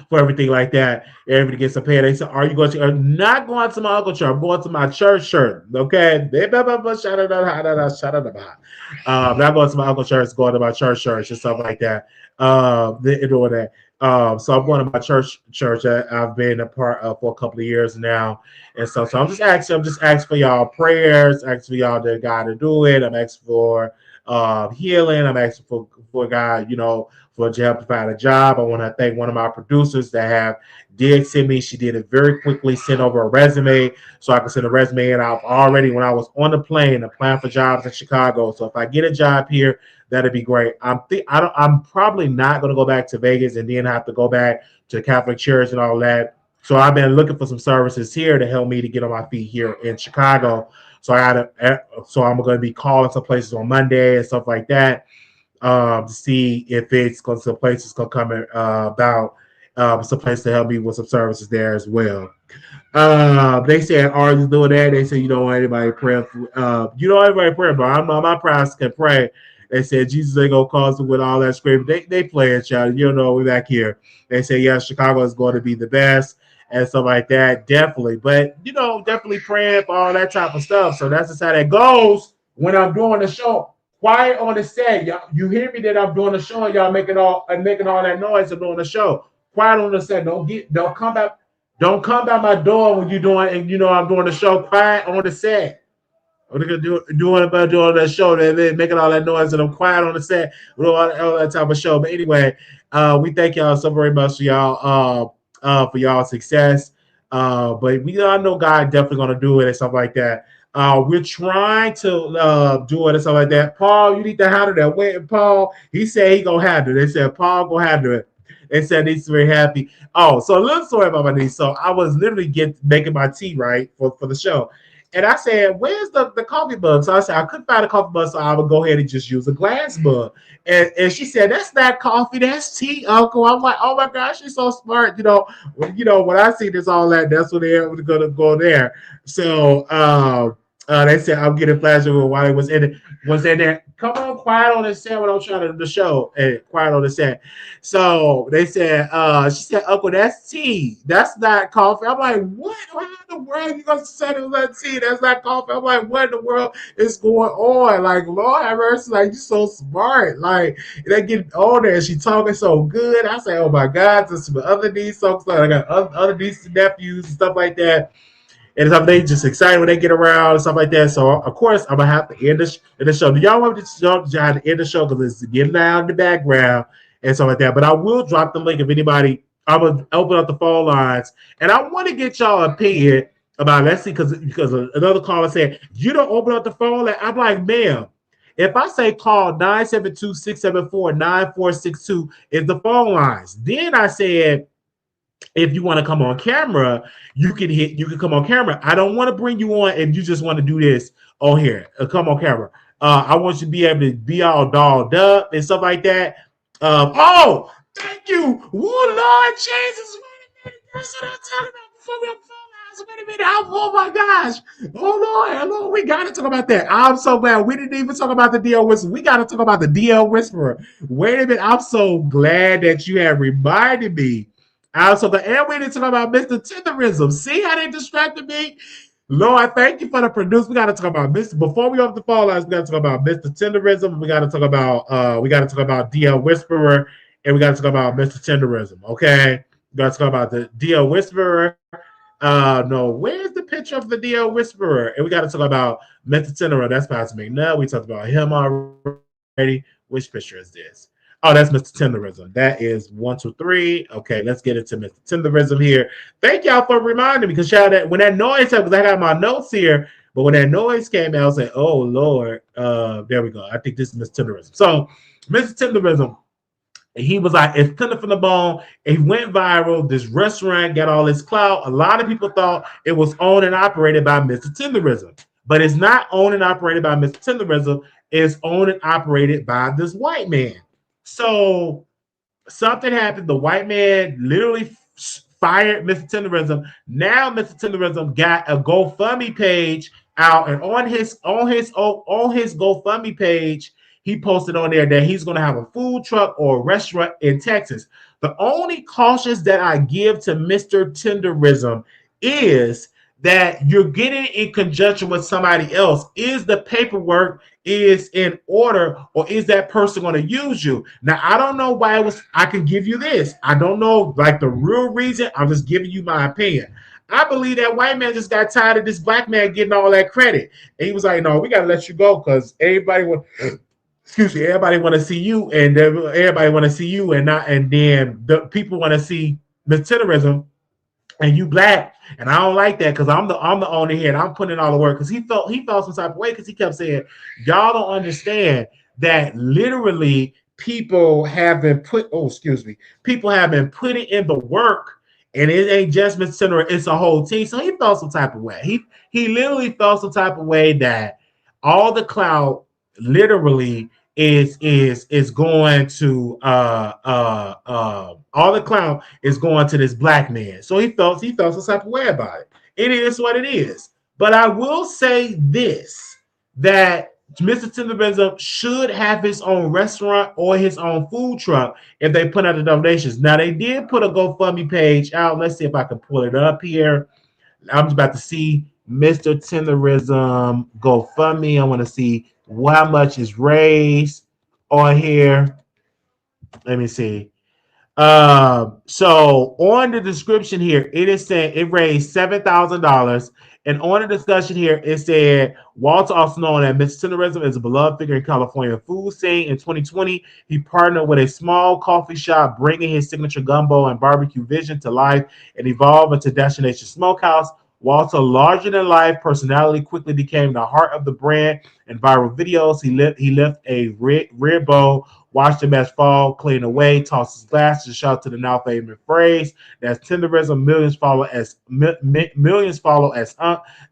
for everything like that. Everybody gets some pants. They said, "Are you going to?" I'm not going to my uncle church. I'm going to my church shirt. Okay, not going to my uncle church. Going to my church church and stuff like that. Doing that. So I'm going to my church that I've been a part of for a couple of years now, and so I'm just asking for y'all prayers, asking for y'all to God to do it. I'm asking for healing. I'm asking for God, for to help find a job. I want to thank one of my producers that did send me. She did it very quickly, sent over a resume so I can send a resume. And I've already, when I was on the plane, applying for jobs in Chicago. So if I get a job here, that'd be great. I'm probably not going to go back to Vegas and then have to go back to Catholic Church and all that. So I've been looking for some services here to help me to get on my feet here in Chicago. So I'm going to be calling some places on Monday and stuff like that, to see if it's going to some places going to come about some place to help me with some services there as well. They said artists doing that. They said you don't want anybody praying. You don't want anybody praying, but I'm my prayers can pray. They said Jesus ain't gonna cause it with all that screaming. They play it, child. We back here. They say yes, Chicago is going to be the best and stuff like that. Definitely, but definitely praying for all that type of stuff. So that's just how that goes when I'm doing the show. Quiet on the set, y'all. You hear me that I'm doing the show and y'all making all that noise of doing the show. Quiet on the set. Don't come by my door when you're doing and I'm doing the show. Quiet on the set. What are they gonna doing that show? They're making all that noise and I'm quiet on the set with all that type of show. But anyway, we thank y'all so very much for y'all success. But we all know God definitely gonna do it and stuff like that. We're trying to do it and stuff like that. Paul, you need to handle that. Wait, Paul, he said he gonna handle it. They said Paul gonna handle it. They said he's very happy. Oh, so a little story about my niece. So I was literally making my tea right for the show. And I said, where's the coffee mug? So I said, I couldn't find a coffee mug, so I would go ahead and just use a glass mug. And she said, that's not coffee, that's tea, Uncle. I'm like, oh my gosh, she's so smart. When I see this all that's when they're going to go there. So they said, I'm getting flashing while it was in there. Come on, quiet on the set when I'm trying to do the show. And quiet on the set. So they said, she said, Uncle, that's tea. That's not coffee. I'm like, what? in the world you gonna say to let's see? That's not coffee. I'm like, what in the world is going on? Like, Lord have mercy, like you so smart. Like they get older and she talking so good. I say, oh my God, this is my other niece, so I got other nieces and nephews and stuff like that. And stuff, they just excited when they get around and stuff like that. So of course I'm gonna have to end the show. Do y'all want me to end the show because it's getting loud in the background and stuff like that? But I will drop the link if anybody. I'm gonna open up the phone lines, and I want to get y'all opinion about. Let's see, because another caller said you don't open up the phone line. I'm like, ma'am, if I say call 972-674-9462 is the phone lines. Then I said if you want to come on camera, you can come on camera. I don't want to bring you on if you just want to do this on here. Come on camera. I want you to be able to be all dolled up and stuff like that. Oh, thank you. Oh, Lord Jesus. Wait a minute. That's what I'm talking about before we have phone lines. Wait a minute. Oh my gosh. Oh Lord, we gotta talk about that. I'm so glad we didn't even talk about the DL Whisperer. We gotta talk about the DL Whisperer. Wait a minute. I'm so glad that you have reminded me. Also, the air we didn't talk about Mr. Tenderism. See how they distracted me? Lord, thank you for the produce. We got to talk about Mr. Before we open the phone lines, we got to talk about Mr. Tenderism. We got to talk about DL Whisperer, and we got to talk about Mr. Tenderism. Okay, we got to talk about the DL Whisperer. No, where's the picture of the DL Whisperer? And we got to talk about Mr. Tenderism. That's Pastor McNutt. We talked about him already. Which picture is this? Oh, that's Mr. Tenderism. That is 1, 2, 3. Okay, let's get into Mr. Tenderism here. Thank y'all for reminding me because when that noise happened, because I got my notes here, but when that noise came out, I was like, oh Lord, there we go. I think this is Mr. Tenderism. So Mr. Tenderism, he was like, it's tender from the bone. It went viral. This restaurant got all this clout. A lot of people thought it was owned and operated by Mr. Tenderism, but it's not owned and operated by Mr. Tenderism. It's owned and operated by this white man. So something happened. The white man literally fired Mr. Tenderism. Now Mr. Tenderism got a GoFundMe page out, and on his GoFundMe page, he posted on there that he's going to have a food truck or a restaurant in Texas. The only cautions that I give to Mr. Tenderism is that you're getting in conjunction with somebody else. Is the paperwork is in order, or is that person going to use you? Now, I don't know why it was. I can give you this. I don't know like the real reason. I'm just giving you my opinion. I believe that white man just got tired of this black man getting all that credit, and he was like, "No, we got to let you go because everybody want." Excuse me, everybody want to see you, and everybody want to see you, and then the people want to see the terrorism, and you black, and I don't like that because I'm the owner here, and I'm putting in all the work because he felt some type of way because he kept saying, y'all don't understand that literally people have been people have been putting in the work, and it ain't just Mr. Senator, it's a whole team. So he felt some type of way. He literally felt some type of way that all the cloud literally is going to all the clown is going to this black man. So he felt some type of way about it. It is what it is. But I will say this, that Mr. Tenderism should have his own restaurant or his own food truck if they put out the donations. Now they did put a GoFundMe page out. Let's see if I can pull it up here. I'm just about to see Mr. Tenderism GoFundMe. I want to see how much is raised on here. Let me see. So on the description here, it is saying it raised $7,000. And on the discussion here, it said Walter, also known as Mr. Tenderism, is a beloved figure in California food scene. In 2020, he partnered with a small coffee shop, bringing his signature gumbo and barbecue vision to life and evolved into Destination Smokehouse. Walter, larger than life personality, quickly became the heart of the brand. In viral videos, he left a rear bowl, watched him as fall, clean away, tossed his glasses, and shout to the now famous phrase that's Tenderism. Millions follow as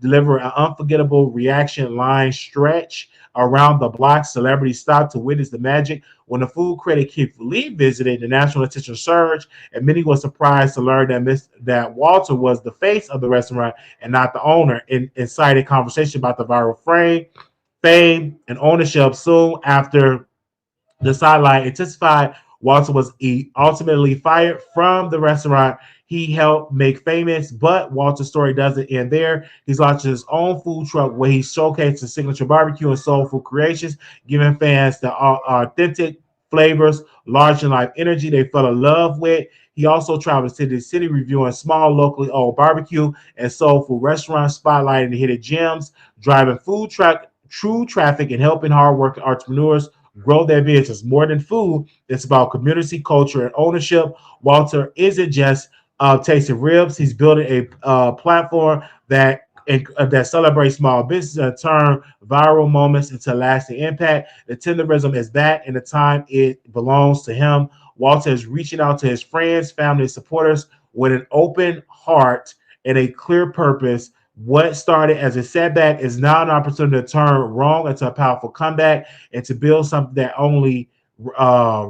deliver an unforgettable reaction line stretch around the block. Celebrities stopped to witness the magic. When the food critic Keith Lee visited, the national attention surged, and many were surprised to learn that Walter was the face of the restaurant and not the owner. Incited conversation about the viral fame and ownership soon after the sideline intensified Walter was ultimately fired from the restaurant he helped make famous, but Walter's story doesn't end there. He's launched his own food truck where he showcases his signature barbecue and soul food creations, giving fans the authentic flavors, large and life energy they fell in love with. He also travels to the city reviewing small, locally owned barbecue and soul food restaurants, spotlighting the hidden gems, driving food truck true traffic, and helping hardworking entrepreneurs grow their business. More than food, it's about community, culture, and ownership. Walter isn't just tasting ribs; he's building a platform that celebrates small business and turn viral moments into lasting impact. The Tenderism is back, and the time it belongs to him. Walter is reaching out to his friends, family, and supporters with an open heart and a clear purpose. What started as a setback is now an opportunity to turn wrong into a powerful comeback and to build something that only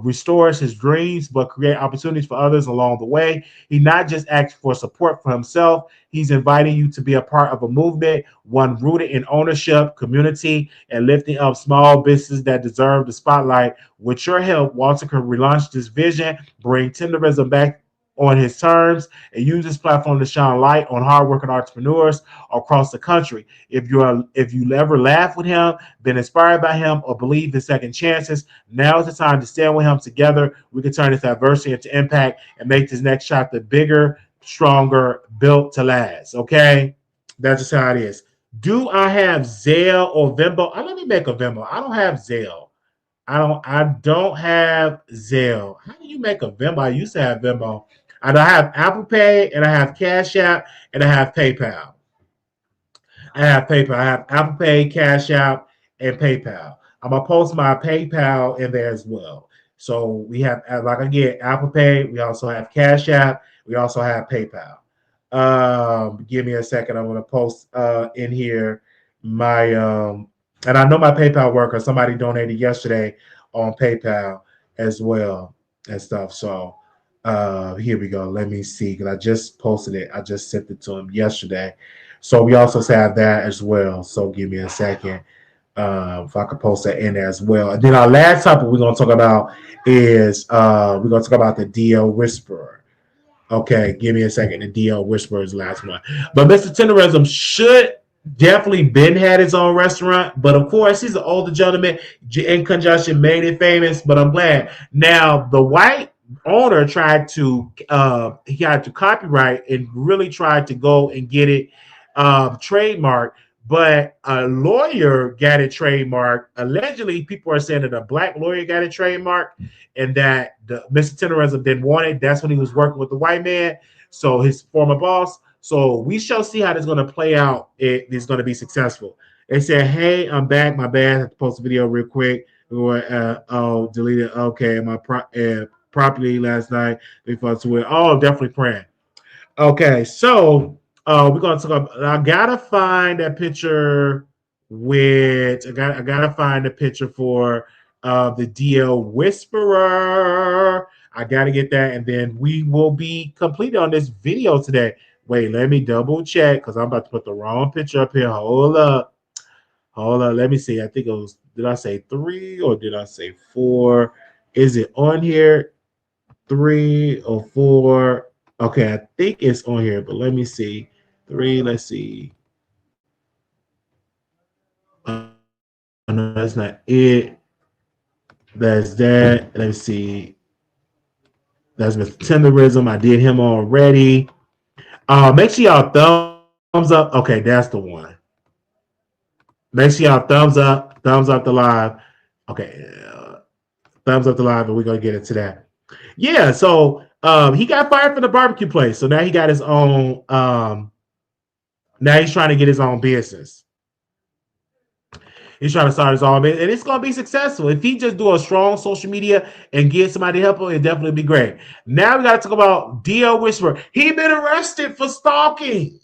restores his dreams, but create opportunities for others along the way. He not just asks for support for himself, he's inviting you to be a part of a movement, one rooted in ownership, community, and lifting up small businesses that deserve the spotlight. With your help, Walter can relaunch this vision, bring Tenderism back on his terms, and use this platform to shine light on hardworking entrepreneurs across the country. If you ever laugh with him, been inspired by him, or believe in second chances, now is the time to stand with him. Together we can turn this adversity into impact and make this next chapter bigger, stronger, built to last. Okay, that's just how it is. Do I have Zelle or Venmo? Let me make a Venmo. I don't have Zelle. I don't have Zelle. How do you make a Venmo? I used to have Venmo. And I have Apple Pay, and I have Cash App, and I have PayPal. I have PayPal. I have Apple Pay, Cash App, and PayPal. I'm gonna post my PayPal in there as well. So we have, like again, Apple Pay. We also have Cash App. We also have PayPal. Give me a second. I'm gonna post in here my and I know my PayPal worker. Somebody donated yesterday on PayPal as well and stuff. So here we go. Let me see, because I just posted it. I just sent it to him yesterday. So we also have that as well. So give me a second. If I could post that in there as well. And then our last topic we're gonna talk about is we're gonna talk about the DL Whisperer. Okay, give me a second. The DL Whisperer is the last one. But Mr. Tenderism should definitely been had his own restaurant, but of course he's an older gentleman. In conjunction made it famous. But I'm glad now the white owner tried to he had to copyright and really tried to go and get it trademark, but a lawyer got it trademark. Allegedly, people are saying that a black lawyer got it trademark, and that Mr. Tenderism didn't want it. That's when he was working with the white man, so his former boss. So we shall see how this is going to play out. It is going to be successful. They said, "Hey, I'm back. My bad. I have to post a video real quick. Oh, deleted. Okay, my property last night. They fought to it. Oh, definitely praying. Okay, so we're gonna talk about. I gotta find that picture with. I gotta find the picture for the DL Whisperer. I gotta get that, and then we will be completed on this video today. Wait, let me double check because I'm about to put the wrong picture up here. Hold up. Let me see. I think it was. Did I say 3 or did I say 4? Is it on here? 3 or 4? Okay, I think it's on here, but let me see. 3. Let's see. No, that's not it. That's that. Let's see. That's Mr. Tenderism. I did him already. Make sure y'all thumbs up. Okay, that's the one. Make sure y'all thumbs up the live. Okay, thumbs up the live, and we're gonna get into that. Yeah, so he got fired from the barbecue place, so now he got his own. Now he's trying to get his own business. He's trying to start his own business, and it's gonna be successful if he just do a strong social media and get somebody to help him. It'd definitely be great. Now we got to talk about DL Whisperer. He been arrested for stalking.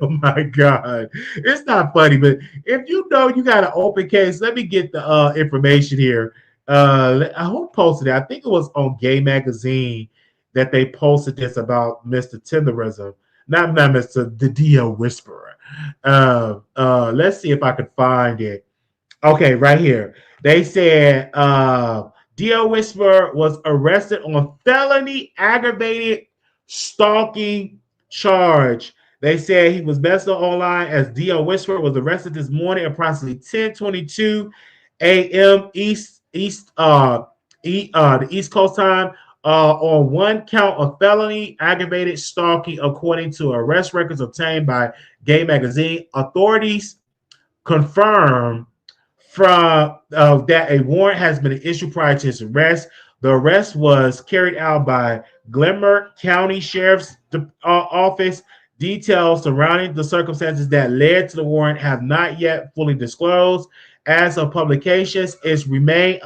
Oh my God, it's not funny, but if you know you got an open case, let me get the information here. Who posted it? I think it was on Gay Magazine that they posted this about Mr. Tenderism, not Mr. the DL Whisperer. Let's see if I can find it. Okay, right here. They said Dio Whisper was arrested on felony aggravated stalking charge. They said he was best known online as Dio Whisper was arrested this morning at approximately 10:22 a.m. the East Coast time on one count of felony aggravated stalking, according to arrest records obtained by Gay Magazine. Authorities confirmed from that a warrant has been issued prior to his arrest. The arrest was carried out by Glenmurray County Sheriff's Office. Details surrounding the circumstances that led to the warrant have not yet fully disclosed. As of publications, it's remained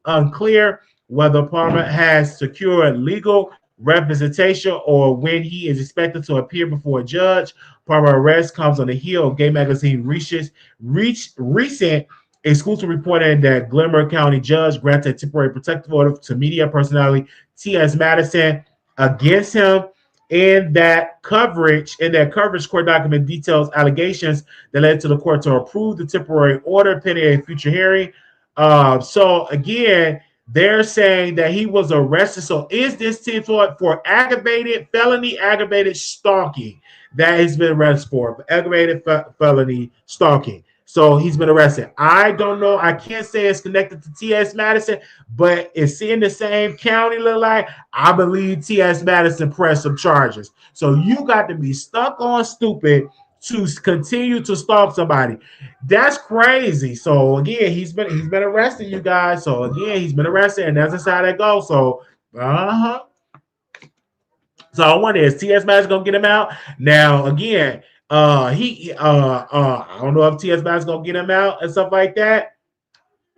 unclear whether Palmer has secured legal representation or when he is expected to appear before a judge. Palmer's arrest comes on the heel of Gay Magazine recent exclusive reporting that Glenmurray County judge granted a temporary protective order to media personality T.S. Madison against him. In that coverage, court document details allegations that led to the court to approve the temporary order pending a future hearing. So again, they're saying that he was arrested. So is this for felony aggravated stalking that he's been arrested for aggravated felony stalking? So he's been arrested. I don't know. I can't say it's connected to T.S. Madison, but it's in the same county, look like. I believe T.S. Madison pressed some charges. So you got to be stuck on stupid to continue to stalk somebody. That's crazy. So again, he's been arrested, you guys. So again, he's been arrested, and that's how that goes. So So I wonder, is T.S. Madison gonna get him out? Now again. I don't know if T.S. Madison gonna get him out and stuff like that.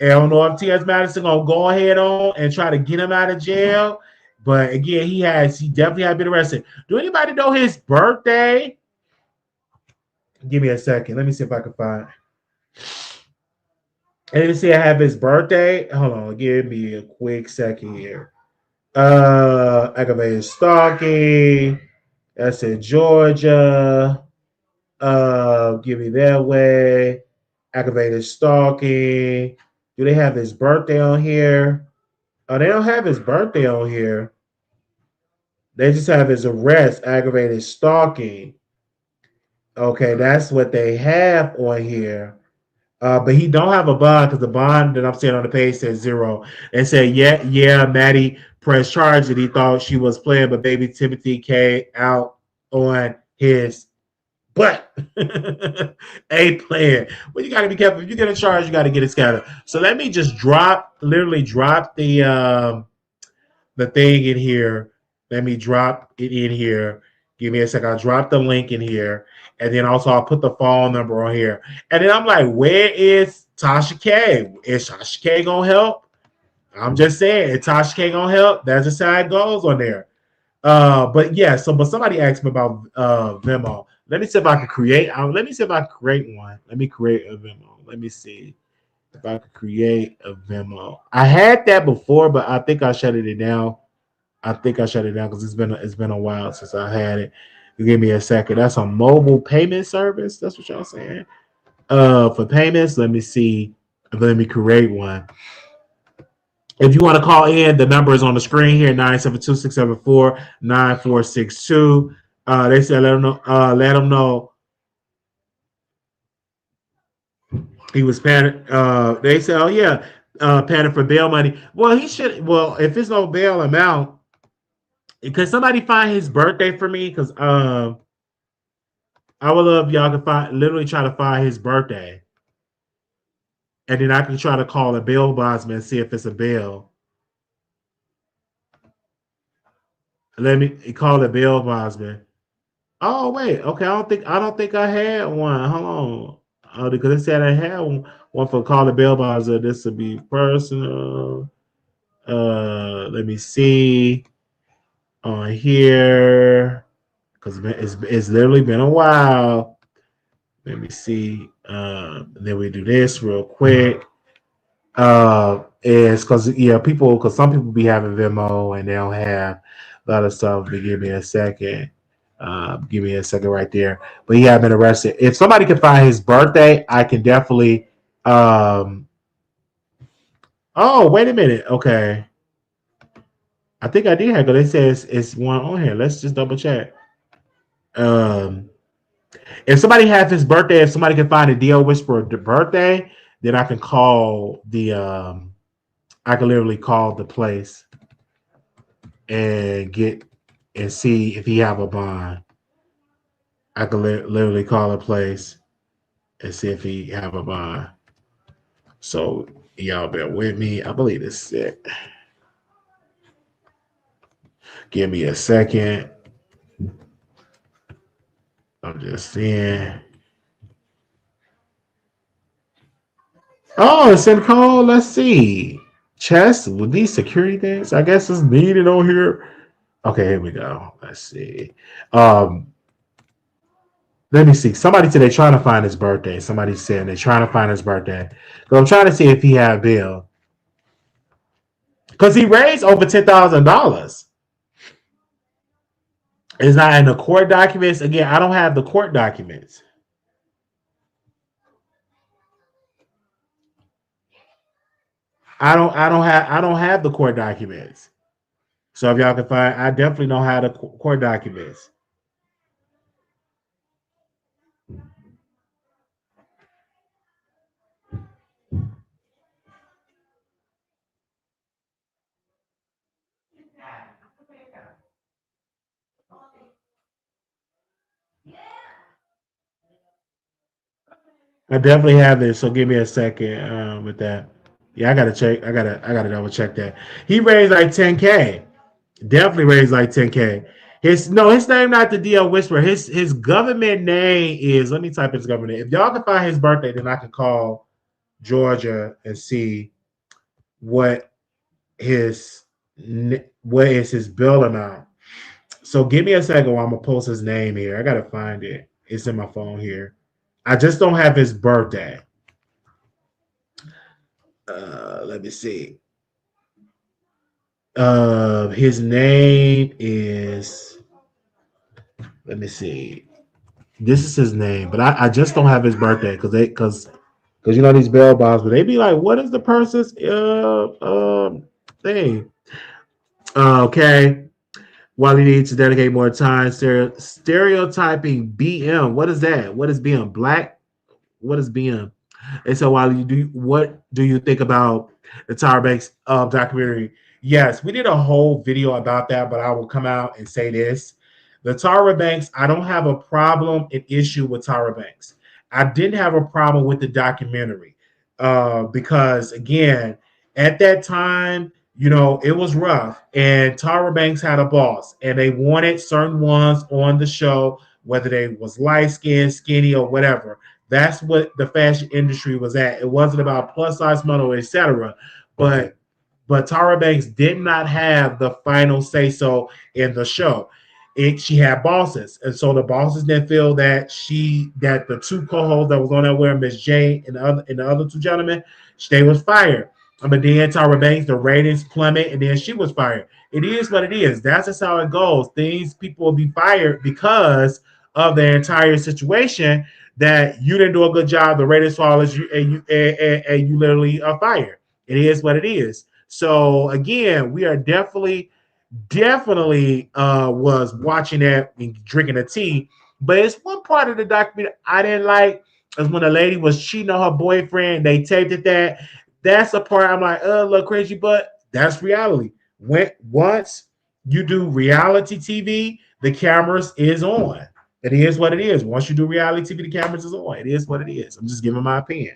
I don't know if T.S. Madison gonna go ahead on and try to get him out of jail. But again, he definitely had been arrested. Do anybody know his birthday? Give me a second. Let me see if I can find. Let me see. I have his birthday. Hold on. Give me a quick second here. Aggravated stalking. That's in Georgia. Give me that way. Aggravated stalking. Do they have his birthday on here? Oh, they don't have his birthday on here. They just have his arrest, aggravated stalking. Okay, that's what they have on here. But he don't have a bond because the bond that I'm seeing on the page says 0. They say, yeah, Maddie pressed charge that he thought she was playing, but baby Timothy came out on his butt. A plan. Well, you got to be careful. If you get a charge, you got to get it scattered. So let me just literally drop the thing in here. Let me drop it in here. Give me a second. I'll drop the link in here. And then also I'll put the phone number on here. And then I'm like, where is Tasha K? Is Tasha K going to help? I'm just saying, is Tasha K going to help? That's just how it goes on there. But yeah, but somebody asked me about Venmo. Let me see if I can create. Let me see if I can create one. Let me create a Venmo. Let me see if I could create a Venmo. I had that before, but I think I shut it down. Because it's been a while since I had it. You give me a second. That's a mobile payment service. That's what y'all saying. For payments, let me see. Let me create one. If you want to call in, the number is on the screen here, 972-674-9462. They said let them know he was panicked. They said, oh yeah, panic for bail money. Well, he should. Well, if it's no bail amount, can somebody find his birthday for me? Because I would love y'all to literally try to find his birthday. And then I can try to call a bail bondsman and see if it's a bail. Let me call a bail bondsman. Oh wait, okay. I don't think I had one. Hold on. Oh, because it said I had one for call the bail bondsman. This would be personal. Let me see on here because it's literally been a while. Let me see. Then we do this real quick. It's because some people be having Venmo and they don't have a lot of stuff. But give me a second. Give me a second right there. But he had been arrested. If somebody can find his birthday, I can definitely Oh, wait a minute. Okay. I think I did have, because they say it's one on here. Let's just double check. Um, if somebody has his birthday, if somebody can find a DL Whisperer birthday, then I can call the I can literally call the place and get and see if he have a bond. I can literally call a place and see if he have a bond. So y'all bear with me. I believe this is it. Give me a second. I'm just seeing. Oh, it's in call. Let's see. Chess with these security things. I guess it's needed on here. Okay, here we go. Let's see. Um, Let me see. Somebody said they're trying to find his birthday. Somebody said they're trying to find his birthday. So I'm trying to see if he had bill. Because he raised over $10,000. It's not in the court documents. Again, I don't have the court documents. I don't have the court documents. So if y'all can find, I definitely don't have the court documents. I definitely have this. So give me a second with that. Yeah, I gotta check. I gotta double check that. He raised like 10K. Definitely raised like 10K. His name not the DL Whisperer. His government name is, let me type his government name. If y'all can find his birthday, then I can call Georgia and see what his what is his bill amount. So give me a second while I'm gonna post his name here. I gotta find it. It's in my phone here. I just don't have his birthday. Let me see. His name is. Let me see. This is his name, but I just don't have his birthday because you know these bail bonds, but they be like, what is the person's thing? Okay. While he needs to dedicate more time, stereotyping BM. What is that? What is BM? Black? What is BM? And so while you do, what do you think about the Tyra Banks documentary? Yes, we did a whole video about that, but I will come out and say this. The Tyra Banks, I don't have a problem, an issue with Tyra Banks. I didn't have a problem with the documentary because, again, at that time, you know, it was rough, and Tyra Banks had a boss, and they wanted certain ones on the show, whether they was light skinned, skinny, or whatever. That's what the fashion industry was at. It wasn't about plus size model, etc. But Tara Banks did not have the final say so in the show. She had bosses, and so the bosses didn't feel that the two co-hosts that was on that were Miss J and the other two gentlemen, they was fired. But then Tara Banks, the ratings plummet, and then she was fired. It is what it is. That's just how it goes. People will be fired because of the entire situation that you didn't do a good job. The ratings fall as you and you literally are fired. It is what it is. So again, we are definitely was watching that and drinking a tea. But it's one part of the documentary I didn't like is when a lady was cheating on her boyfriend. They taped it that. That's the part I'm like, a little crazy, but that's reality. Once you do reality TV, the cameras is on. It is what it is. Once you do reality TV, the cameras is on. It is what it is. I'm just giving my opinion.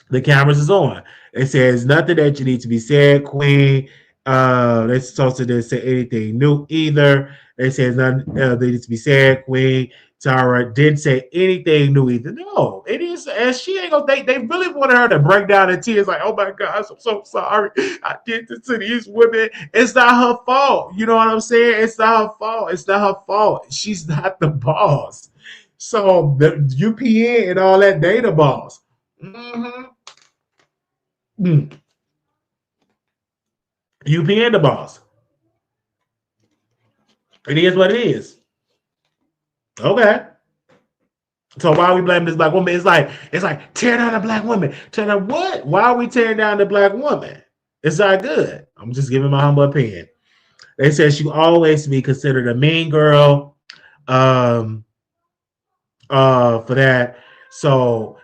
The cameras is on. It says nothing that you need to be said, Queen. They also didn't say anything new either. They says nothing that needs to be said, Queen. Tara didn't say anything new either. No, it is, and she ain't gonna. They really wanted her to break down in tears, like, "Oh my gosh, I'm so sorry. I did this to these women. It's not her fault. You know what I'm saying? It's not her fault. It's not her fault. She's not the boss. So the UPN and all that data boss. Mm-hmm. Mm. UPN the boss. It is what it is. Okay. So why are we blaming this black woman? It's like tear down a black woman. Tear down what? Why are we tearing down the black woman? It's not good. I'm just giving my humble opinion. They said she always be considered a mean girl. Um, for that. So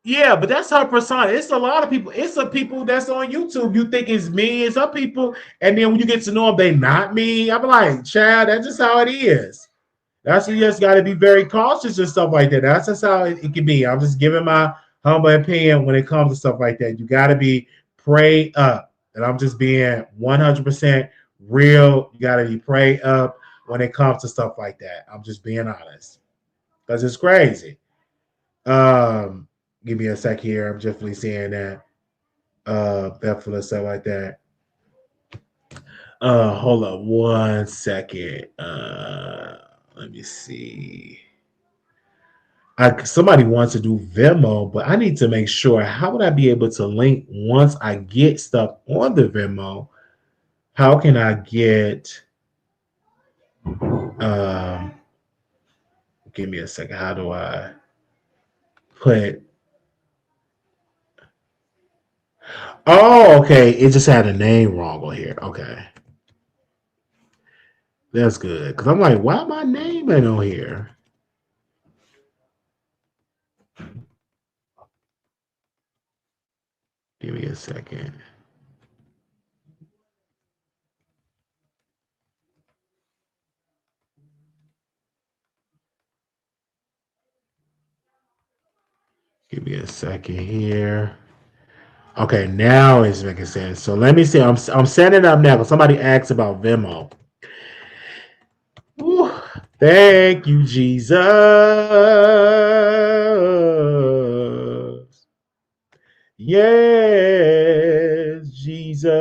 yeah, but that's her persona. It's a lot of people. It's some people that's on YouTube you think is me, and some people, and then when you get to know them, they not me. I'm like, child, that's just how it is. That's you just got to be very cautious and stuff like that. That's just how it can be. I'm just giving my humble opinion when it comes to stuff like that. You got to be prayed up, and I'm just being 100% real. You got to be prayed up when it comes to stuff like that. I'm just being honest because it's crazy. Um, Give me a sec here. I'm definitely seeing that. Bethel and stuff like that. Hold up 1 second. Let me see. Somebody wants to do Venmo, but I need to make sure how would I be able to link once I get stuff on the Venmo? How can I get um give me a second. How do I put okay. It just had a name wrong on here. Okay. That's good. Cause I'm like, why my name ain't on here? Give me a second. Give me a second here. Okay, now it's making sense. So let me see. I'm setting it up now because somebody asked about Venmo. Whew. Thank you, Jesus. Yes, Jesus.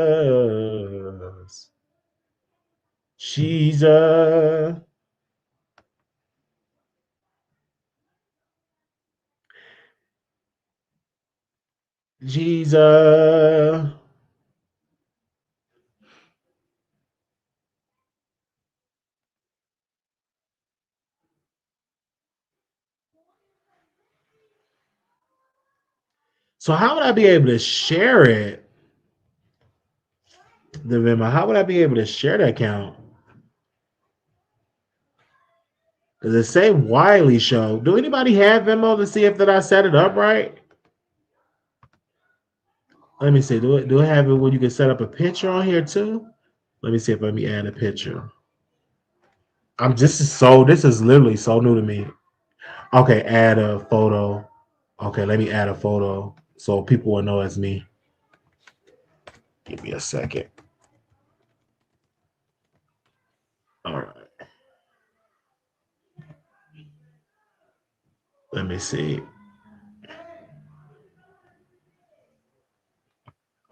Jesus. Jesus. So how would I be able to share it? The Venmo. How would I be able to share that account? Does it say Wiley Show? Do anybody have Venmo to see if that I set it up right? Let me see. Do it have it where you can set up a picture on here too? Let me see if let me add a picture. This is literally so new to me. Okay, add a photo. Okay, let me add a photo so people will know it's me. Give me a second. All right. Let me see.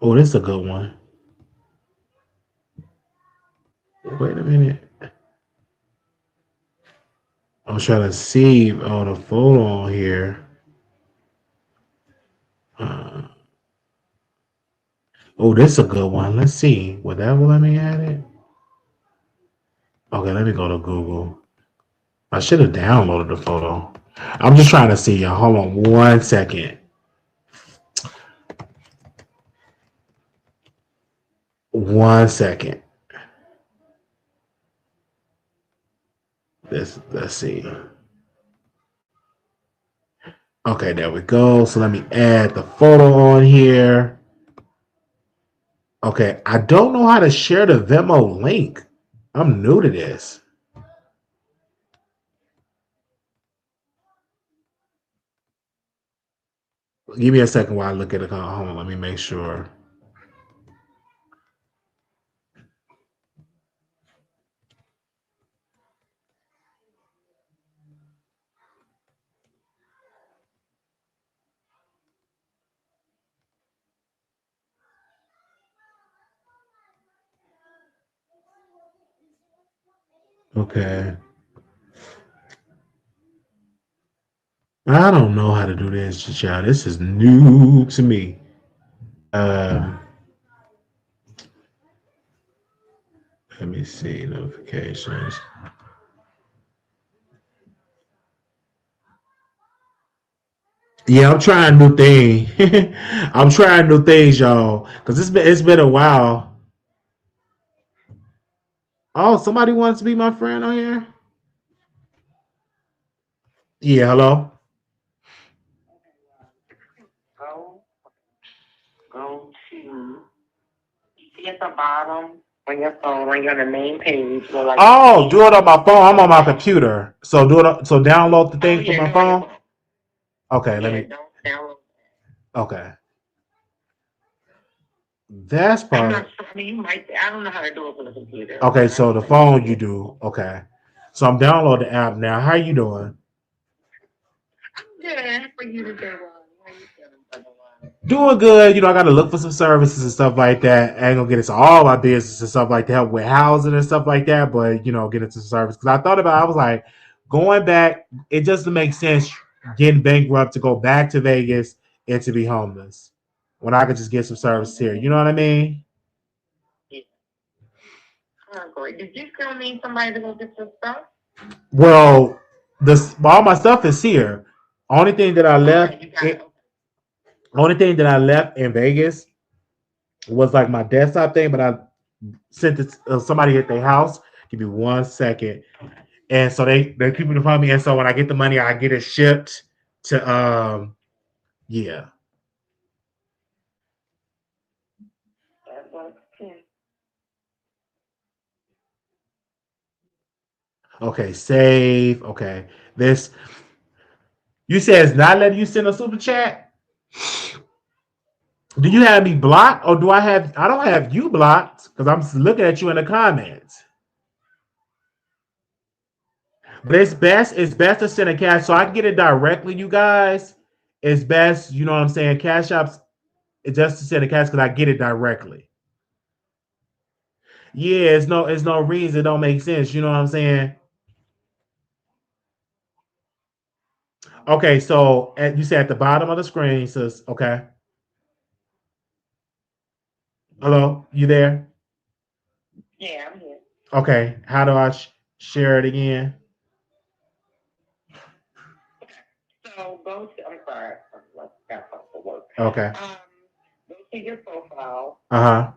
Oh, this is a good one. Wait a minute. I'm trying to see the photo on here. Uh, oh, this is a good one. Let's see. Would that will let me add it? Okay, let me go to Google. I should have downloaded the photo. I'm just trying to see y'all. Hold on 1 second. 1 second. Let's see. Okay, there we go. So let me add the photo on here. Okay, I don't know how to share the Venmo link. I'm new to this. Give me a second while I look at it. Hold on, let me make sure. Okay. I don't know how to do this, child. This is new to me. Um, Let me see notifications. Yeah, I'm trying new thing. I'm trying new things, y'all, because it's been a while. Oh, somebody wants to be my friend on here. Yeah, hello. Go, go to see at the bottom on your phone when you're on the main page. Where, like, Oh, do it on my phone. I'm on my computer, so do it. So download the oh thing from yeah, my do it on your phone. phone. Okay, let Yeah, me. don't download. Okay, that's I'm probably not sure. I mean, you might. I don't know how to do it on the computer, okay. but I So can the send it to phone you you. do. Okay, so I'm downloading the app now. How you doing? I'm good for you to do. How you feeling, brother? Doing good. I got to look for some services and stuff like that. I ain't gonna get into all my business and stuff like that, help with housing and stuff like that. But get into service because I thought about. I was like, going back. It doesn't make sense getting bankrupt to go back to Vegas and to be homeless when I could just get some service here. You know what I mean? Yeah. Oh, great. Did you still need somebody to go get your stuff? Well, this all my stuff is here. Only thing that I Okay, left, you got it. only thing that I left in Vegas was like my desktop thing, but I sent it to somebody at their house. Give me 1 second, and so they keep it from me. And so when I get the money, I get it shipped to yeah. That works too. Okay, save. Okay, this you said it's not letting you send a super chat. Do you have me blocked, or do I have? I don't have you blocked because I'm looking at you in the comments. But it's best to send a cash so I can get it directly, you guys. It's best, you know what I'm saying? Cash apps, it's just to send a cash because I get it directly. Yeah, it's no reason. It don't make sense. You know what I'm saying? Okay, so you said at the bottom of the screen says, okay. Hello, you there? Yeah, I'm here. Okay, how do I share it again? So go to. I'm sorry. I got something for work. Okay. Go to your profile. Uh-huh.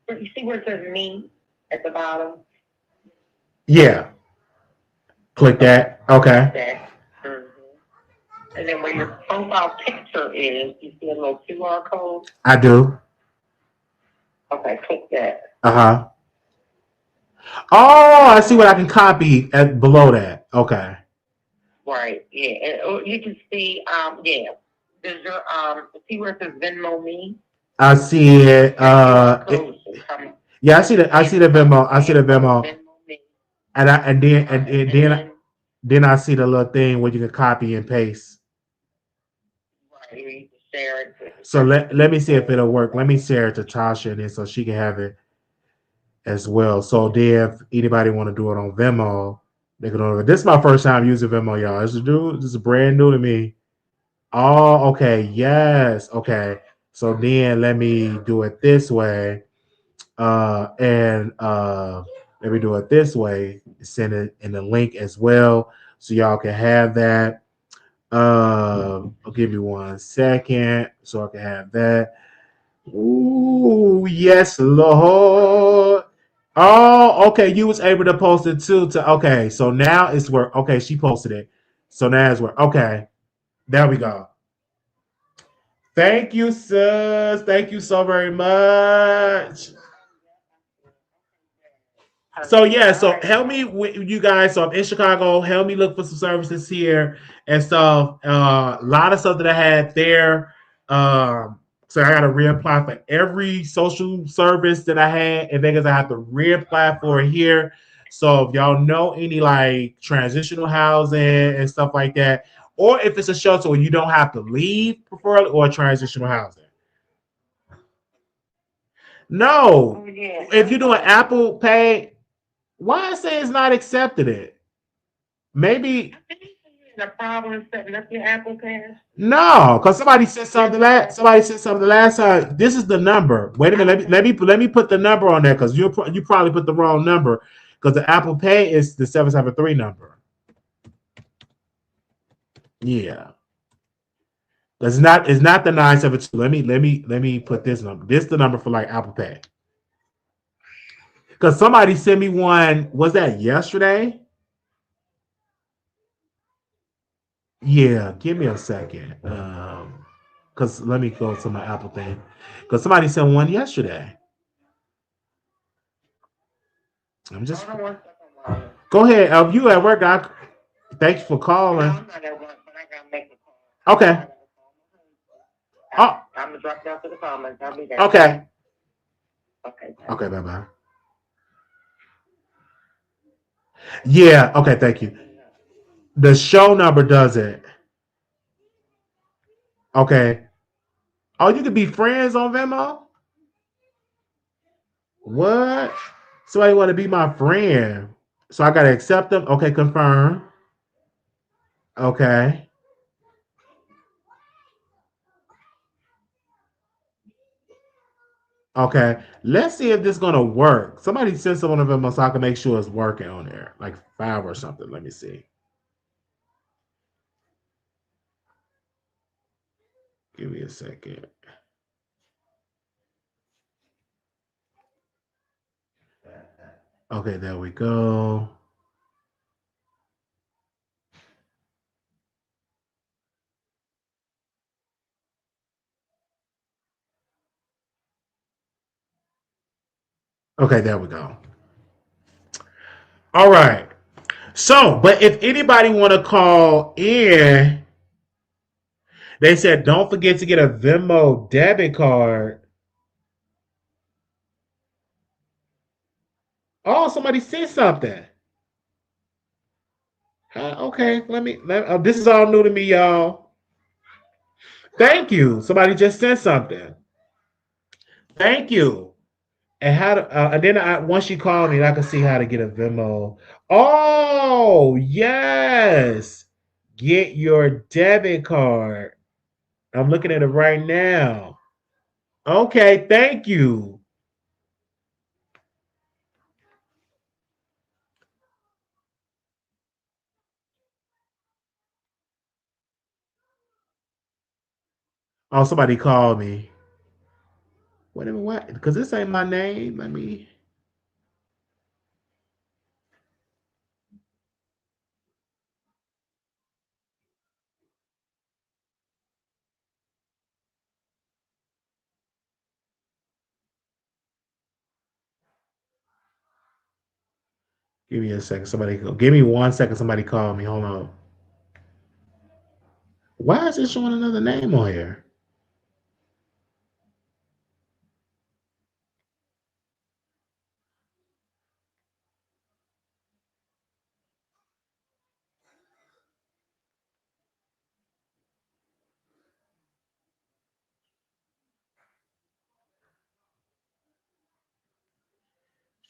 You see where it says me at the bottom? Yeah. Click Okay. that. Okay. That. hmm And then where your profile picture is, you see a little QR code? I do. Okay, click that. Uh-huh. Oh, I see what I can copy at below that. Okay. Right, yeah. And you can see, yeah. There's your, see where it says Venmo me? I see it. Your QR code should come. Yeah, I see the I Yeah, see the come Venmo. I see the Venmo. Venmo me. And I and then and, Right. and And then then, then I see the little thing where you can copy and paste. right, you can share it to So certain let me see if people. it'll work. Let me share it to Tasha then so she can have it as well. So then if anybody want to do it on Venmo, they can do it. This is my first time using Venmo, y'all. This is brand new to me. Oh, okay. Yes. Okay. So then let me do it this way. And let me do it this way. Send it in the link as well. So y'all can have that. I'll give you 1 second so I can have that. Ooh, yes, Lord. Oh, okay. You was able to post it too. Okay, so now it's where okay, she posted it. So now it's where okay, there we go. Thank you, sis. Thank you so very much. So Perfect. yeah, All so right, help me with you guys. So I'm in Chicago. Help me look for some services here and stuff. A lot of stuff that I had there. So I got to reapply for every social service that I had in Vegas. I have to reapply for it here. So if y'all know any like transitional housing and stuff like that, or if it's a shelter where you don't have to leave, preferably, or transitional housing. No, oh, yeah. if you're doing Apple Pay, why I say it's not accepted it? Maybe I think the problem setting up your Apple Pay. no, because Yes, okay. somebody said something the last time. This is the number. Wait a minute. Let me put the number on there because you probably put the wrong number because the Apple Pay is the 773 number. Yeah. It's not the 972. Let me put this number. This is the number for like Apple Pay. Because somebody sent me one. Was that yesterday? Yeah, give me a second. Because let me go to my Apple thing. Because somebody sent one yesterday. I'm just Hold on one second, Wanda. go ahead. You at work? Thanks for No, calling. I'm not at work, but I gotta make the call. I Okay. gotta call. Oh, I'm gonna drop down to the comments. I'll be there. okay. Okay. Okay. Bye bye. Yeah. Okay. Thank you. The show number does it. Okay. Oh, you could be friends on Venmo. What? Somebody want to be my friend. So I gotta accept them. Okay. Confirm. Okay. Okay, let's see if this is gonna work. Somebody send someone of them so I can make sure it's working on there, like 5 or something. Let me see. Give me a second. Okay, there we go. Okay, there we go. All right. So, but if anybody want to call in, they said don't forget to get a Venmo debit card. Oh, somebody said something. Okay, this is all new to me, y'all. Thank you. Somebody just said something. Thank you. And then once you call me, I can see how to get a Venmo. Oh yes, get your debit card. I'm looking at it right now. Okay, thank you. Oh, somebody called me. Wait a minute, what? Because this ain't my name. Let me give me a second. Give me 1 second. Somebody call me. Hold on. Why is it showing another name on here?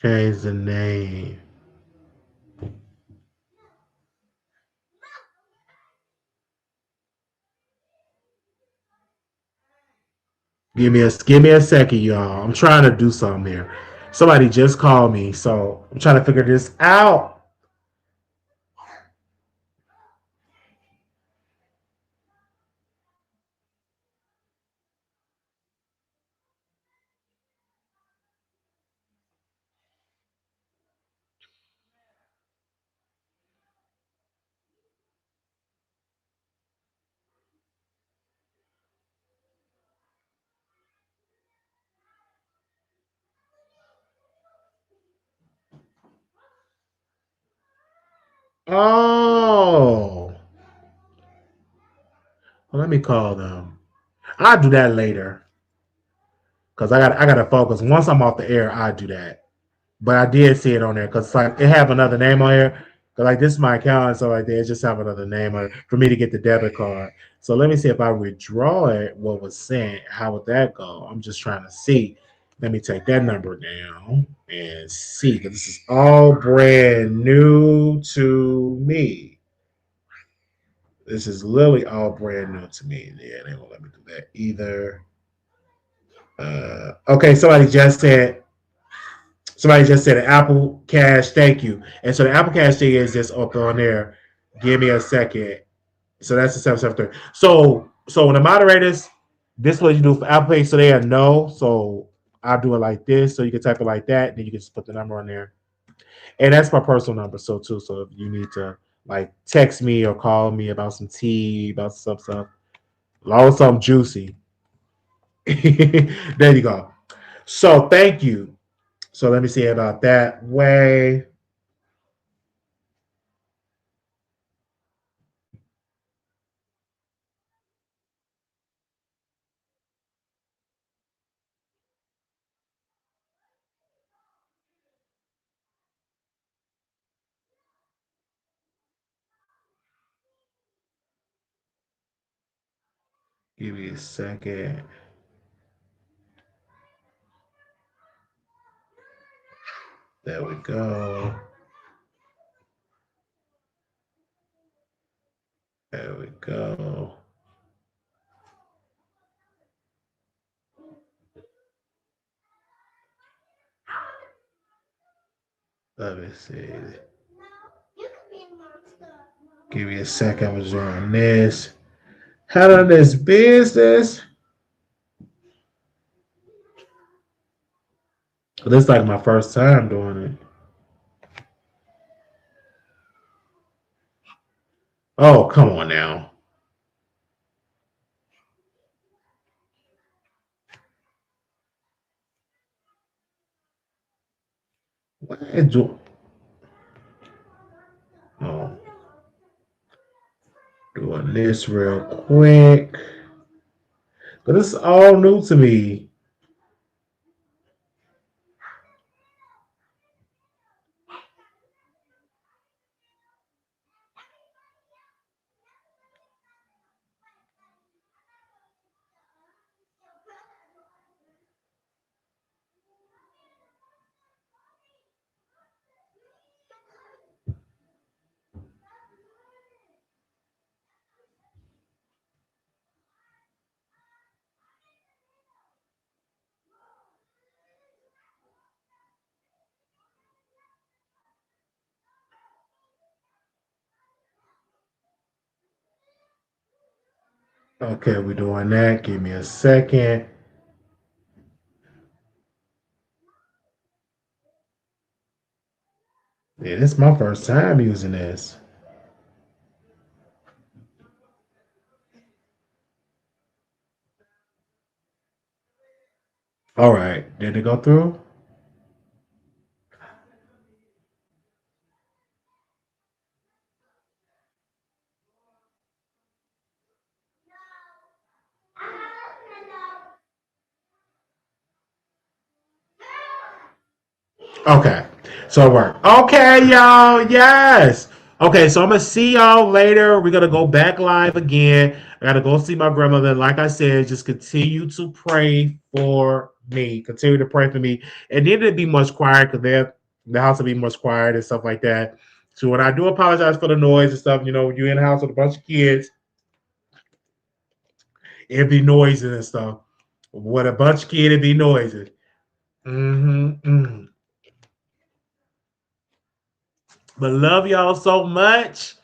Change the name. Give me a second, y'all. I'm trying to do something here. Somebody just called me, so I'm trying to figure this out. Oh, well, let me call them. I'll do that later because I gotta focus. Once I'm off the air, I'll do that. But I did see it on there because like it have another name on here. Cause like this is my account and so like they just have another name on it for me to get the debit card. So let me see if I withdraw it, what was sent, how would that go? I'm just trying to see. Let me take that number down and see because this is all brand new to me. This is literally all brand new to me. Yeah, they won't let me do that either. Okay, somebody just said Apple Cash, thank you. And so the Apple Cash thing is just up on there. Give me a second. So that's the 773. So So when the moderators, this is what you do for Apple Pay, so they know. So I'll do it like this, so you can type it like that, then you can just put the number on there. And that's my personal number, so too. So if you need to like text me or call me about some tea, about some stuff, as long as something juicy. There you go. So thank you. So let me see about that way. Give me a second. There we go. There we go. Let me see. Give me a second. I'm doing this. Handling this business. This is like my first time doing it. Oh, come on now. Oh, doing this real quick. But this is all new to me. Okay, we're doing that. Give me a second. Yeah, this is my first time using this. All right, did it go through? Okay, so it worked. Okay, y'all. Yes. Okay, so I'm gonna see y'all later. We're gonna go back live again. I gotta go see my grandmother. Like I said, just continue to pray for me. Continue to pray for me. And then it'd be much quieter because the house will be much quieter and stuff like that. So when I do apologize for the noise and stuff, you're in the house with a bunch of kids, it'd be noisy and stuff. With a bunch of kids, it'd be noisy. Mm-hmm. But love y'all so much.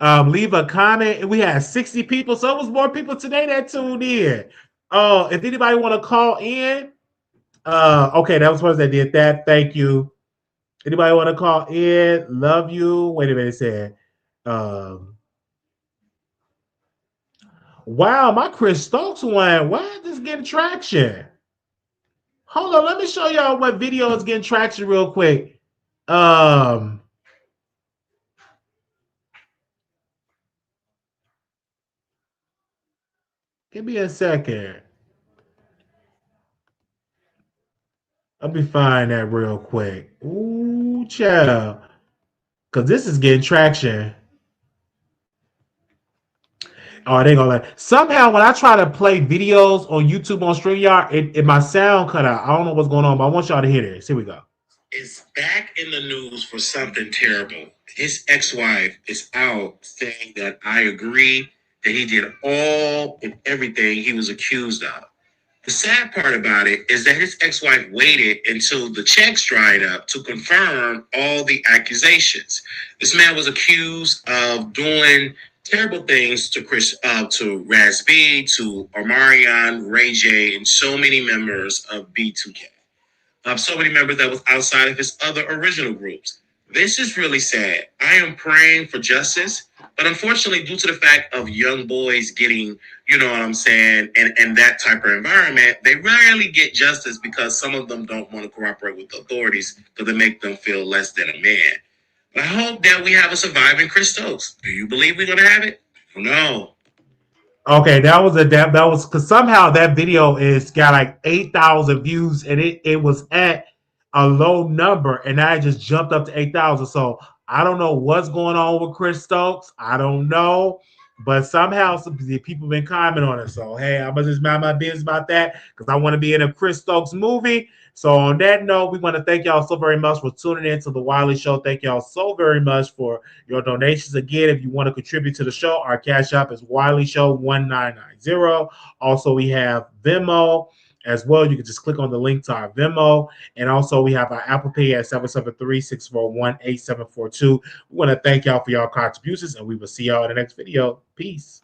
Leave a comment. We had 60 people, so it was more people today that tuned in. If anybody want to call in, okay, that was one that did that. Thank you. Anybody want to call in? Love you. Wait a minute, it said. Wow, my Chris Stokes one. Why is this getting traction? Hold on, let me show y'all what video is getting traction real quick. Give me a second. Let me find that real quick. Ooh, child. Because this is getting traction. Oh, they gonna let somehow when I try to play videos on YouTube on StreamYard, my sound cut out. I don't know what's going on, but I want y'all to hear this. Here we go. Is back in the news for something terrible. His ex-wife is out saying that I agree that he did all and everything he was accused of. The sad part about it is that his ex-wife waited until the checks dried up to confirm all the accusations. This man was accused of doing terrible things to Chris, to Raz B, to Omarion, Ray J, and so many members of B2K. So many members that was outside of his other original groups. This is really sad. I am praying for justice, but unfortunately, due to the fact of young boys getting, you know what I'm saying, and that type of environment, they rarely get justice because some of them don't want to cooperate with the authorities because they make them feel less than a man. But I hope that we have a surviving Chris Stokes. Do you believe we're gonna have it? No. Okay, that was because somehow that video is got like 8,000 views and it was at a low number and I just jumped up to 8,000. So I don't know what's going on with Chris Stokes. I don't know, but somehow some people been commenting on it. So hey, I'm gonna just mind my business about that because I want to be in a Chris Stokes movie. So on that note, we want to thank y'all so very much for tuning in to the Wiley Show. Thank y'all so very much for your donations. Again, if you want to contribute to the show, our cash app is Wiley Show 1990. Also, we have Venmo as well. You can just click on the link to our Venmo. And also, we have our Apple Pay at 773-641-8742. We want to thank y'all for y'all contributions, and we will see y'all in the next video. Peace.